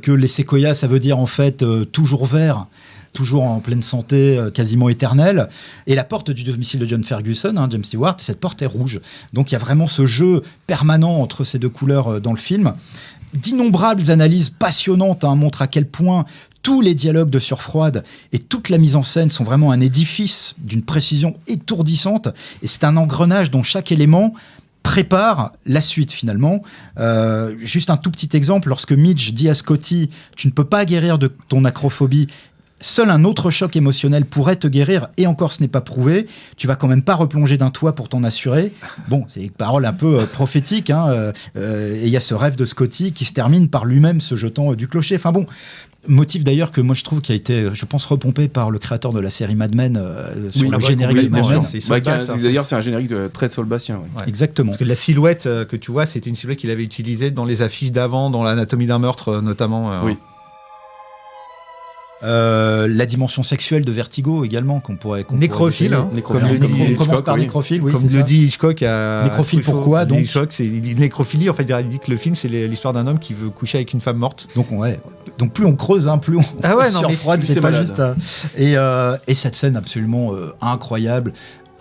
que les séquoias, ça veut dire en fait toujours vert. Toujours en pleine santé, quasiment éternelle. Et la porte du domicile de John Ferguson, James Stewart, cette porte est rouge. Donc il y a vraiment ce jeu permanent entre ces deux couleurs dans le film. D'innombrables analyses passionnantes montrent à quel point tous les dialogues de Surfroide et toute la mise en scène sont vraiment un édifice d'une précision étourdissante. Et c'est un engrenage dont chaque élément prépare la suite finalement. Juste un tout petit exemple, lorsque Midge dit à Scotty « Tu ne peux pas guérir de ton acrophobie », seul un autre choc émotionnel pourrait te guérir, et encore ce n'est pas prouvé. Tu vas quand même pas replonger d'un toit pour t'en assurer. Bon, c'est une parole un peu prophétique, et il y a ce rêve de Scotty qui se termine par lui-même se jetant du clocher. Enfin bon, motif d'ailleurs que moi je trouve qui a été, je pense, repompé par le créateur de la série Mad Men sur le générique de Mad Men. D'ailleurs, c'est un générique de très Saul Bastien. Ouais. Exactement. Parce que la silhouette que tu vois, c'était une silhouette qu'il avait utilisée dans les affiches d'avant, dans l'Anatomie d'un meurtre notamment. Oui. La dimension sexuelle de Vertigo également qu'on pourrait nécrophile, on commence par nécrophile, oui, comme le dit Hitchcock. Nécrophile, pourquoi donc Hitchcock, c'est nécrophilie. En fait, il dit que le film c'est l'histoire d'un homme qui veut coucher avec une femme morte. Donc plus on creuse, plus on surfroide, c'est pas juste. Et cette scène absolument incroyable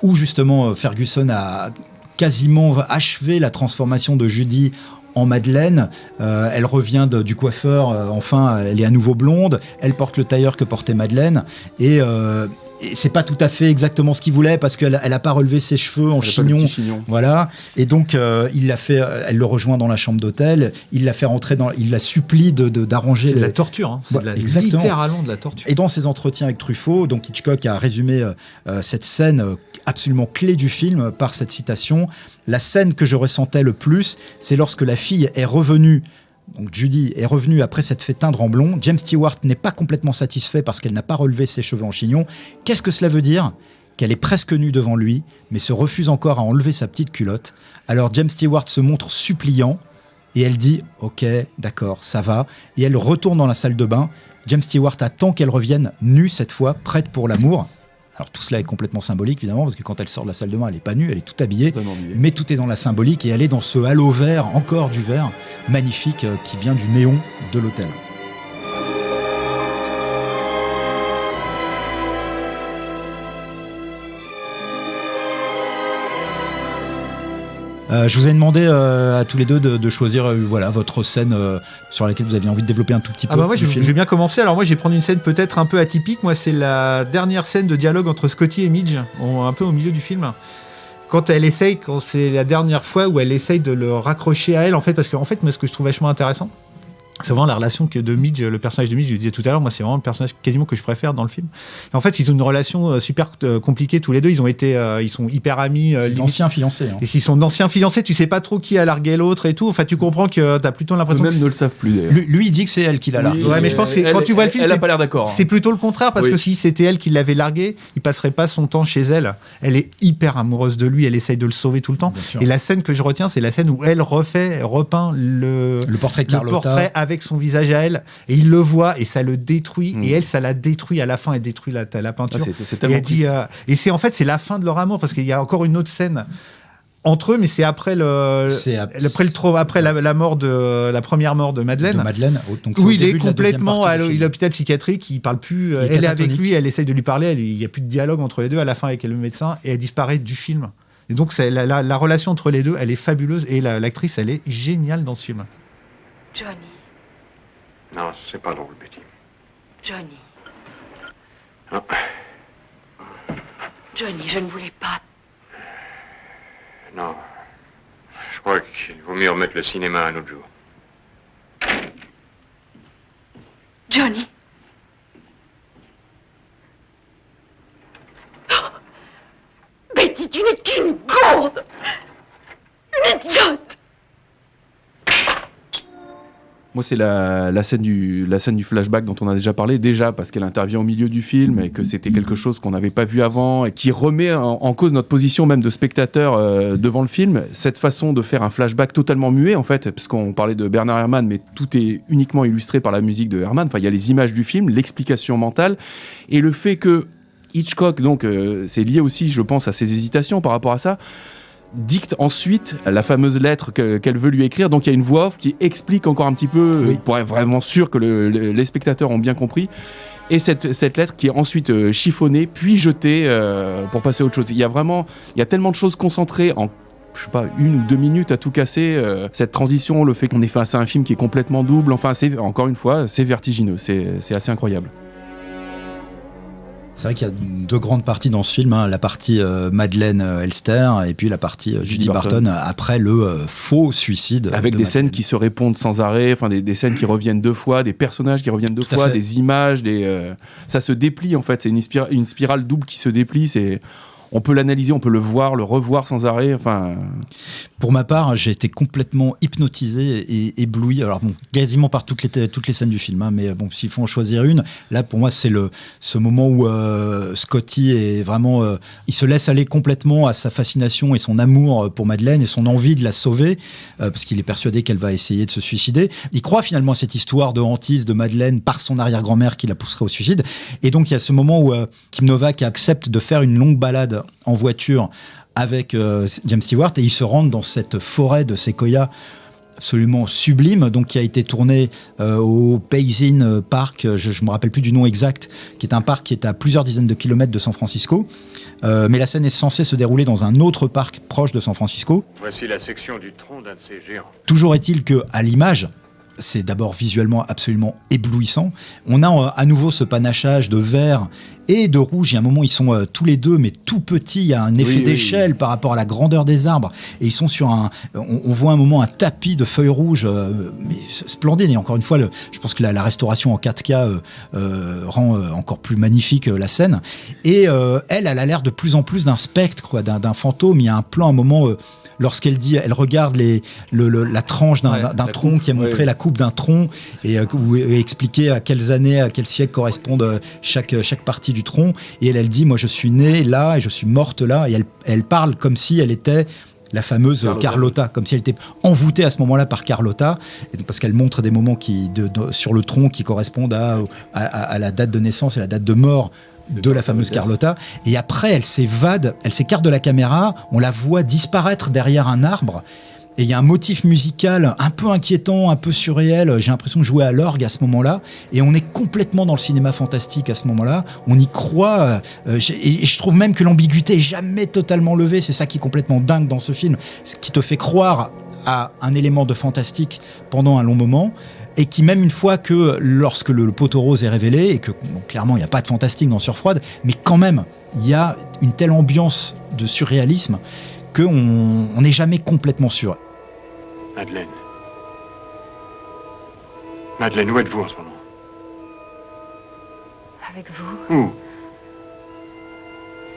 où justement Ferguson a quasiment achevé la transformation de Judy en Madeleine. Elle revient du coiffeur, enfin elle est à nouveau blonde, elle porte le tailleur que portait Madeleine, et c'est pas tout à fait exactement ce qu'il voulait parce qu'elle a pas relevé ses cheveux en chignon. Voilà. Et donc il l'a fait, elle le rejoint dans la chambre d'hôtel, il la fait rentrer il la supplie d'arranger. C'est de la torture, c'est littéralement de la torture. Et dans ses entretiens avec Truffaut, donc Hitchcock a résumé cette scène absolument clé du film par cette citation: la scène que je ressentais le plus, c'est lorsque la fille est revenue. Donc Judy est revenue après s'être fait teindre en blond. James Stewart n'est pas complètement satisfait parce qu'elle n'a pas relevé ses cheveux en chignon. Qu'est-ce que cela veut dire ? Qu'elle est presque nue devant lui, mais se refuse encore à enlever sa petite culotte. Alors James Stewart se montre suppliant et elle dit « Ok, d'accord, ça va ». Et elle retourne dans la salle de bain. James Stewart attend qu'elle revienne nue cette fois, prête pour l'amour. Alors tout cela est complètement symbolique évidemment, parce que quand elle sort de la salle de bain, elle est pas nue, elle est tout habillée, mais tout est dans la symbolique et elle est dans ce halo vert, encore du vert, magnifique, qui vient du néon de l'hôtel. Je vous ai demandé à tous les deux de choisir votre scène sur laquelle vous aviez envie de développer un tout petit peu. Moi je vais bien commencer. Alors moi je vais prendre une scène peut-être un peu atypique. Moi c'est la dernière scène de dialogue entre Scotty et Midge, un peu au milieu du film. Quand c'est la dernière fois où elle essaye de le raccrocher à elle, en fait, parce que moi ce que je trouve vachement intéressant, c'est vraiment la relation de Midge, le personnage de Midge, je le disais tout à l'heure, moi c'est vraiment le personnage quasiment que je préfère dans le film. Et en fait, ils ont une relation super compliquée tous les deux, ils sont hyper amis. C'est d'anciens fiancés. Et s'ils sont d'anciens fiancés, tu sais pas trop qui a largué l'autre et tout. Enfin, tu comprends que t'as plutôt l'impression Eux-mêmes ne le savent plus d'ailleurs. Lui, il dit que c'est elle qui l'a largué. Ouais, mais je pense que quand tu vois le film, elle a pas l'air d'accord. C'est plutôt le contraire, parce que si c'était elle qui l'avait largué, il passerait pas son temps chez elle. Elle est hyper amoureuse de lui, elle essaye de le sauver tout le temps. Et la scène que je retiens, c'est la scène où elle repeint le portrait de Carlotta. Le portrait avec son visage à elle, et il le voit et ça le détruit, et elle, ça la détruit à la fin, elle détruit la peinture. C'est tellement triste. Et c'est en fait c'est la fin de leur amour, parce qu'il y a encore une autre scène entre eux, mais c'est après la première mort de Madeleine. Donc où il est complètement à l'hôpital psychiatrique, il parle plus, elle est avec lui, elle essaye de lui parler, il n'y a plus de dialogue entre les deux à la fin avec le médecin, et elle disparaît du film. Et donc c'est la relation entre les deux, elle est fabuleuse, et l'actrice, elle est géniale dans ce film. Johnny. Non, c'est pas drôle, Betty. Johnny. Non. Johnny, je ne voulais pas. Non. Je crois qu'il vaut mieux remettre le cinéma un autre jour. Johnny. Betty, tu n'es qu'une gourde. Une idiote. Moi, c'est la scène du flashback dont on a déjà parlé, déjà parce qu'elle intervient au milieu du film et que c'était quelque chose qu'on n'avait pas vu avant et qui remet en cause notre position même de spectateur devant le film. Cette façon de faire un flashback totalement muet, en fait, parce qu'on parlait de Bernard Herrmann, mais tout est uniquement illustré par la musique de Herrmann. Enfin, il y a les images du film, l'explication mentale et le fait que Hitchcock, donc c'est lié aussi, je pense, à ses hésitations par rapport à ça, dicte ensuite la fameuse lettre qu'elle veut lui écrire. Donc il y a une voix off qui explique encore un petit peu, pour être vraiment sûr que les spectateurs ont bien compris. Et cette lettre qui est ensuite chiffonnée, puis jetée pour passer à autre chose. Il y a tellement de choses concentrées en, je sais pas, 1 ou 2 minutes à tout casser. Cette transition, le fait qu'on est face à un film qui est complètement double, enfin, encore une fois, c'est vertigineux. C'est assez incroyable. C'est vrai qu'il y a 2 grandes parties dans ce film, hein. La partie Madeleine Elster et puis la partie Judy Barton après le faux suicide. Avec des scènes qui se répondent sans arrêt, enfin des scènes qui reviennent 2 fois, des personnages qui reviennent 2 fois, des images, ça se déplie en fait. C'est une spirale double qui se déplie. On peut l'analyser, on peut le voir, le revoir sans arrêt. Enfin, pour ma part, j'ai été complètement hypnotisé et ébloui. Alors bon, quasiment par toutes les scènes du film, hein, mais bon, s'il faut en choisir une, là pour moi c'est ce moment où Scotty est vraiment, il se laisse aller complètement à sa fascination et son amour pour Madeleine et son envie de la sauver, parce qu'il est persuadé qu'elle va essayer de se suicider. Il croit finalement à cette histoire de hantise de Madeleine par son arrière-grand-mère qui la pousserait au suicide. Et donc il y a ce moment où Kim Novak accepte de faire une longue balade en voiture avec James Stewart et ils se rendent dans cette forêt de séquoia absolument sublime, donc qui a été tourné au Payson Park, je me rappelle plus du nom exact, qui est un parc qui est à plusieurs dizaines de kilomètres de San Francisco, mais la scène est censée se dérouler dans un autre parc proche de San Francisco. Voici la section du tronc d'un de ces géants. Toujours est-il que à l'image, c'est d'abord visuellement absolument éblouissant. On a à nouveau ce panachage de vert et de rouge. Il y a un moment, ils sont tous les deux, mais tout petits. Il y a un effet d'échelle par rapport à la grandeur des arbres. Et ils sont sur on voit un moment un tapis de feuilles rouges, mais splendide. Et encore une fois, je pense que la restauration en 4K rend encore plus magnifique la scène. Et elle a l'air de plus en plus d'un spectre, quoi, d'un fantôme. Il y a un plan, un moment... lorsqu'elle dit, elle regarde la tranche d'un tronc qui a montré la coupe d'un tronc et expliqué à quelles années, à quel siècle correspondent chaque partie du tronc. Et elle dit, moi je suis née là et je suis morte là. Et elle parle comme si elle était la fameuse Carlotta, comme si elle était envoûtée à ce moment-là par Carlotta, et parce qu'elle montre des moments sur le tronc qui correspondent à la date de naissance et la date de mort de la fameuse Carlotta. Et après, elle s'évade, elle s'écarte de la caméra, on la voit disparaître derrière un arbre. Et il y a un motif musical un peu inquiétant, un peu surréel. J'ai l'impression de jouer à l'orgue à ce moment-là. Et on est complètement dans le cinéma fantastique à ce moment-là. On y croit. Et je trouve même que l'ambiguïté est jamais totalement levée. C'est ça qui est complètement dingue dans ce film. Ce qui te fait croire à un élément de fantastique pendant un long moment. Et qui, même une fois que, lorsque le poteau rose est révélé, et que bon, clairement il n'y a pas de fantastique dans Surfroide, mais quand même, il y a une telle ambiance de surréalisme qu'on n'est jamais complètement sûr. Madeleine. Madeleine, où êtes-vous en ce moment? Avec vous, Où?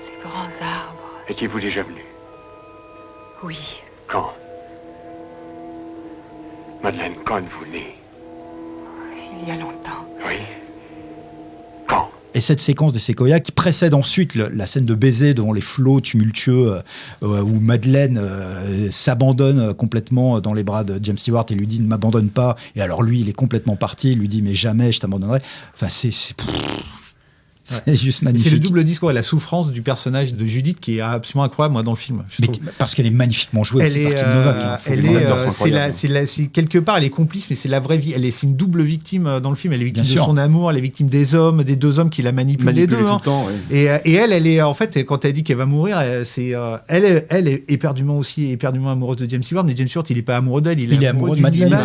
les grands arbres. Étiez-vous déjà venu? Oui, Quand? Madeleine, quand êtes-vous née? il y a longtemps. Oui. Quand? Et cette séquence des séquoias qui précède ensuite la scène de baiser devant les flots tumultueux où Madeleine s'abandonne complètement dans les bras de James Stewart et lui dit « ne m'abandonne pas ». Et alors lui, il est complètement parti, il lui dit « mais jamais je t'abandonnerai ». Enfin, c'est juste magnifique. C'est le double discours et la souffrance du personnage de Judith qui est absolument incroyable, moi, dans le film. Parce qu'elle est magnifiquement jouée aussi par Kim Novak. C'est quelque part, elle est complice, mais c'est la vraie vie. C'est une double victime dans le film. Elle est victime Bien de sûr. son amour, elle est victime des deux hommes qui la manipulent les deux. Tout le temps, ouais. Et elle est en fait, quand elle dit qu'elle va mourir, elle est éperdument amoureuse de James Stewart, mais James Stewart, il est pas amoureux d'elle, il est amoureux de Madeleine.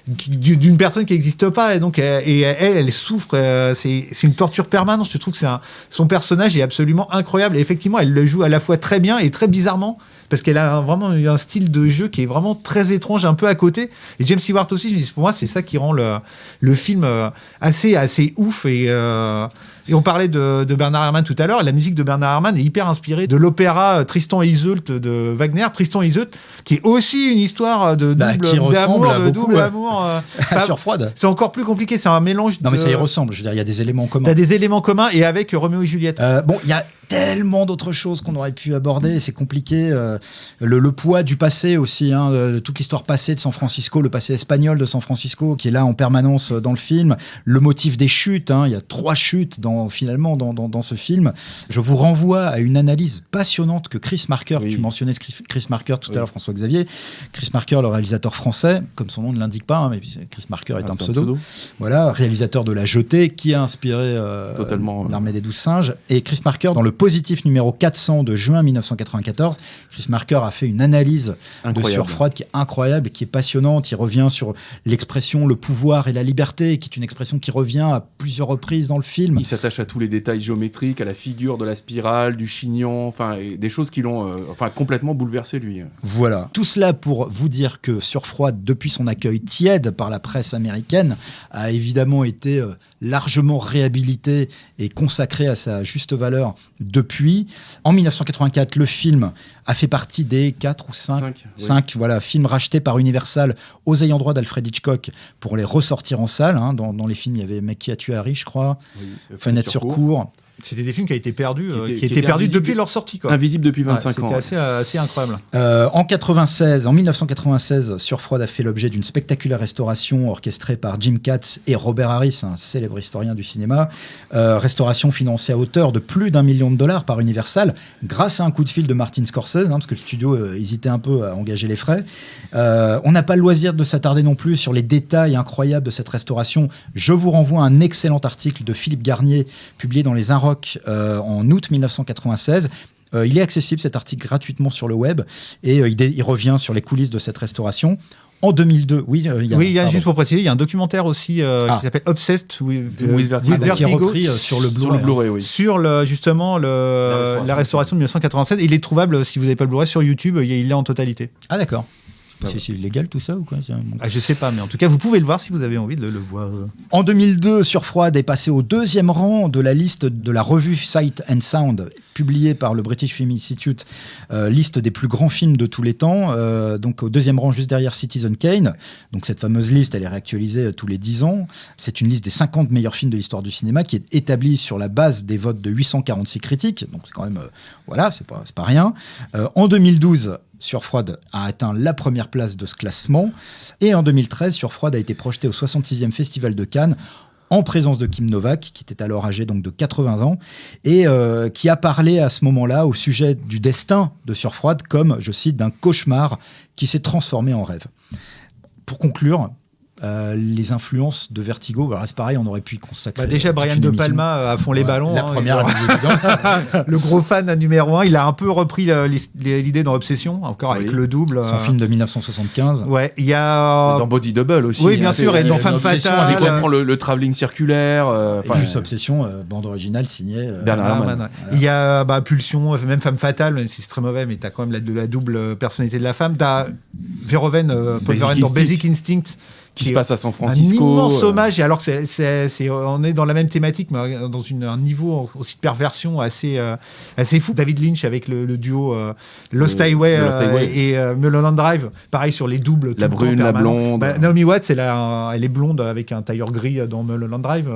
d'une personne qui n'existe pas, et donc elle souffre. C'est une torture permanente. Je trouve que son personnage est absolument incroyable, et effectivement elle le joue à la fois très bien et très bizarrement, parce qu'elle a vraiment un style de jeu qui est vraiment très étrange, un peu à côté. Et James Stewart aussi, pour moi, c'est ça qui rend le film assez ouf. Et on parlait de Bernard Herrmann tout à l'heure. La musique de Bernard Herrmann est hyper inspirée de l'opéra Tristan et Isolde de Wagner. Tristan et Isolde, qui est aussi une histoire de double amour. Surfroide. C'est encore plus compliqué. C'est un mélange. Non, mais ça y ressemble. Je veux dire, il y a des éléments communs. T'as des éléments communs, et avec Roméo et Juliette. Bon, il y a tellement d'autres choses qu'on aurait pu aborder, c'est compliqué. Le poids du passé aussi, de toute l'histoire passée de San Francisco, le passé espagnol de San Francisco qui est là en permanence dans le film, le motif des chutes, il y a 3 chutes dans ce film. Je vous renvoie à une analyse passionnante que Chris Marker, tu mentionnais Chris Marker tout à l'heure, François-Xavier. Chris Marker, le réalisateur français, comme son nom ne l'indique pas, mais Chris Marker est un pseudo. Voilà, réalisateur de La Jetée, qui a inspiré l'Armée des 12 singes. Et Chris Marker, dans le Positif numéro 400 de juin 1994, Chris Marker a fait une analyse de Surfroide qui est incroyable et qui est passionnante. Il revient sur l'expression le pouvoir et la liberté, qui est une expression qui revient à plusieurs reprises dans le film. Il s'attache à tous les détails géométriques, à la figure de la spirale, du chignon, des choses qui l'ont complètement bouleversé lui. Voilà. Tout cela pour vous dire que Surfroide, depuis son accueil tiède par la presse américaine, a évidemment été largement réhabilité et consacré à sa juste valeur depuis. En 1984, le film a fait partie des 4 ou 5 films rachetés par Universal aux ayants droit d'Alfred Hitchcock pour les ressortir en salle. Dans les films, il y avait Mec qui a tué Harry, je crois, Fenêtre sur cour. C'était des films qui ont été perdus, qui étaient perdus depuis leur sortie. Invisibles depuis 25 ans. C'était assez incroyable. En 1996, Surfroide a fait l'objet d'une spectaculaire restauration orchestrée par Jim Katz et Robert Harris, un célèbre historien du cinéma. Restauration financée à hauteur de plus d'$1 million par Universal, grâce à un coup de fil de Martin Scorsese, parce que le studio hésitait un peu à engager les frais. On n'a pas le loisir de s'attarder non plus sur les détails incroyables de cette restauration. Je vous renvoie à un excellent article de Philippe Garnier, publié dans les Inrocks en août 1996. Il est accessible, cet article, gratuitement sur le web, et il revient sur les coulisses de cette restauration. En 2000, juste pour préciser, il y a un documentaire aussi qui s'appelle Obsessed with Vertigo, qui est repris sur le Blu-ray. Sur la restauration de 1996. Il est trouvable, si vous n'avez pas le Blu-ray, sur YouTube, il est en totalité. Ah d'accord. C'est illégal tout ça ou quoi? Je sais pas, mais en tout cas vous pouvez le voir si vous avez envie de le voir. En 2002, Surfroide est passé au 2e rang de la liste de la revue Sight and Sound, publiée par le British Film Institute, liste des plus grands films de tous les temps, donc au 2e rang juste derrière Citizen Kane. Donc cette fameuse liste, elle est réactualisée tous les 10 ans. C'est une liste des 50 meilleurs films de l'histoire du cinéma qui est établie sur la base des votes de 846 critiques, donc c'est quand même c'est pas rien. En 2012, Surfroide a atteint la première place de ce classement. Et en 2013, Surfroide a été projeté au 66e Festival de Cannes en présence de Kim Novak, qui était alors âgé donc de 80 ans, et qui a parlé à ce moment-là au sujet du destin de Sueur froide comme, je cite, d'un cauchemar qui s'est transformé en rêve. Pour conclure, les influences de Vertigo, alors c'est pareil, on aurait pu y consacrer. Déjà, Brian De Palma à fond les ballons. La première, le gros fan numéro 1, il a un peu repris l'idée dans Obsession, encore avec le double. Son film de 1975. Ouais, il y a. Dans Body Double aussi. Oui, bien sûr, et dans Femme Fatale. Il reprend le travelling circulaire. Et juste Obsession, bande originale signée Bernard Herrmann. Voilà. Il y a Pulsion, même Femme Fatale, même si c'est très mauvais, mais t'as quand même la double personnalité de la femme. T'as Verhoeven, Paul Verhoeven dans Basic Instinct. Qui se passe à San Francisco. Un immense hommage, alors que on est dans la même thématique, mais dans un niveau aussi de perversion assez fou. David Lynch avec le duo Lost Highway et Mulholland Drive, pareil sur les doubles. La brune, la blonde. Naomi Watts, elle est blonde avec un tailleur gris dans Mulholland Drive.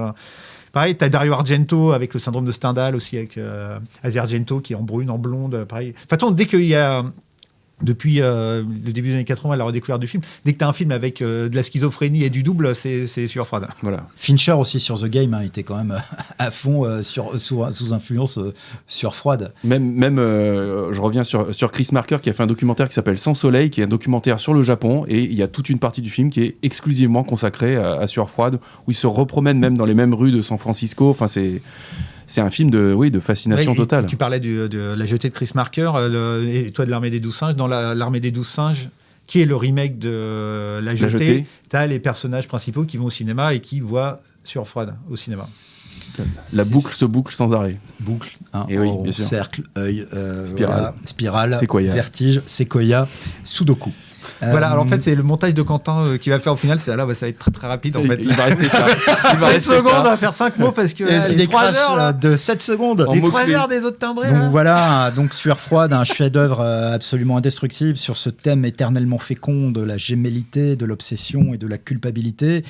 Pareil, t'as Dario Argento avec le syndrome de Stendhal aussi, avec Asia Argento qui est en brune, en blonde. Pareil. De toute façon, dès qu'il y a... Depuis le début des années 80, la redécouverte du film. Dès que tu as un film avec de la schizophrénie et du double, c'est Sueur froide. Voilà. Fincher aussi sur The Game était quand même à fond sous influence Sueur froide. Même je reviens sur Chris Marker qui a fait un documentaire qui s'appelle Sans Soleil, qui est un documentaire sur le Japon, et il y a toute une partie du film qui est exclusivement consacrée à Sueur froide, où il se repromène même dans les mêmes rues de San Francisco. Enfin, c'est un film de fascination totale. Tu parlais de La Jetée de Chris Marker, et toi de l'Armée des 12 singes. Dans l'Armée des 12 singes, qui est le remake de La Jetée, tu as les personnages principaux qui vont au cinéma et qui voient Sueur froide au cinéma. La boucle se boucle sans arrêt. Boucle, et oui, bien sûr. Cercle, œil, spirale, Séquoia. Vertige, Séquoia, Sudoku. Voilà, alors en fait, c'est le montage de Quentin qui va faire au final. Ça va être très très rapide en fait. Il va rester ça. 7 secondes, on va faire 5 mots parce que les 3 heures de 7 secondes. Les 3 heures des autres timbrés. Donc voilà, Sueur froide, un chef-d'œuvre absolument indestructible sur ce thème éternellement fécond de la gémellité, de l'obsession et de la culpabilité.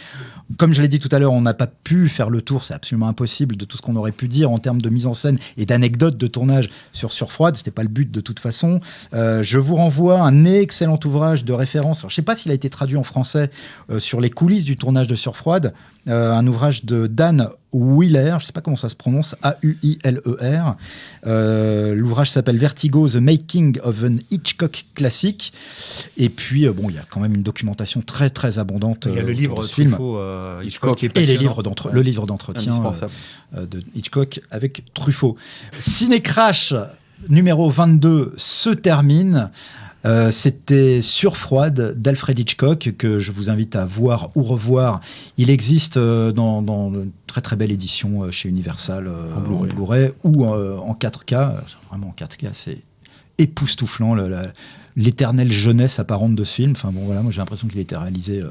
Comme je l'ai dit tout à l'heure, on n'a pas pu faire le tour, c'est absolument impossible, de tout ce qu'on aurait pu dire en termes de mise en scène et d'anecdotes de tournage sur Sueur froide. C'était pas le but de toute façon. Je vous renvoie un excellent ouvrage de référence. Alors, je ne sais pas s'il a été traduit en français sur les coulisses du tournage de Sueur froide. Un ouvrage de Dan Wheeler, je ne sais pas comment ça se prononce, A-U-I-L-E-R. L'ouvrage s'appelle Vertigo, The Making of an Hitchcock Classic. Et puis, il y a quand même une documentation très très abondante. Il y a le livre Truffaut, Hitchcock qui est passionnant. Et le livre d'entretien de Hitchcock avec Truffaut. Ciné Crash numéro 22 se termine. C'était Sueur froide d'Alfred Hitchcock que je vous invite à voir ou revoir. Il existe dans une très très belle édition chez Universal en Blu-ray ou en 4K. Vraiment en 4K, c'est époustouflant, l'éternelle jeunesse apparente de ce film. Enfin bon, voilà, moi j'ai l'impression qu'il a été réalisé.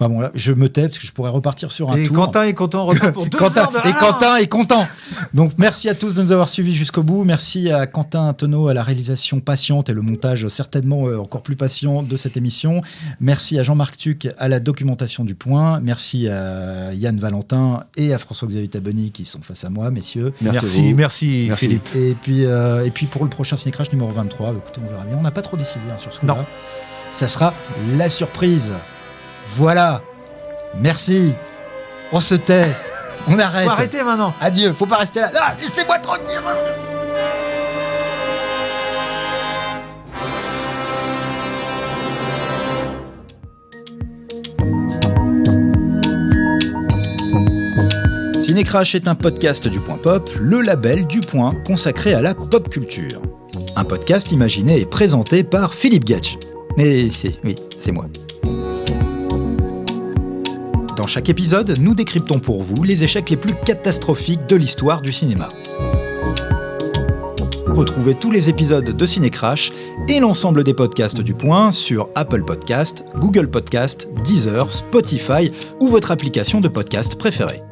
Là, je me tais parce que je pourrais repartir sur un tour. Quentin est content, on repart pour 2 heures de... Quentin est content. Donc merci à tous de nous avoir suivis jusqu'au bout. Merci à Quentin Tonneau à la réalisation patiente et le montage certainement encore plus patient de cette émission. Merci à Jean-Marc Tuc à la documentation du Point. Merci à Yann Valentin et à François-Xavier Taboni qui sont face à moi, messieurs. Merci Philippe. Et puis pour le prochain Ciné Crash numéro 23, écoutez, on verra bien. On n'a pas trop décidé sur ce coup-là. Non. Ça sera la surprise. Voilà, merci, on se tait, on arrête. Faut arrêter maintenant. Adieu, faut pas rester là. Ah, laissez-moi tranquille. Ciné Crash est un podcast du Point Pop, le label du Point consacré à la pop culture. Un podcast imaginé et présenté par Philippe Gatch. Et c'est moi. Dans chaque épisode, nous décryptons pour vous les échecs les plus catastrophiques de l'histoire du cinéma. Retrouvez tous les épisodes de Ciné Crash et l'ensemble des podcasts du Point sur Apple Podcasts, Google Podcasts, Deezer, Spotify ou votre application de podcast préférée.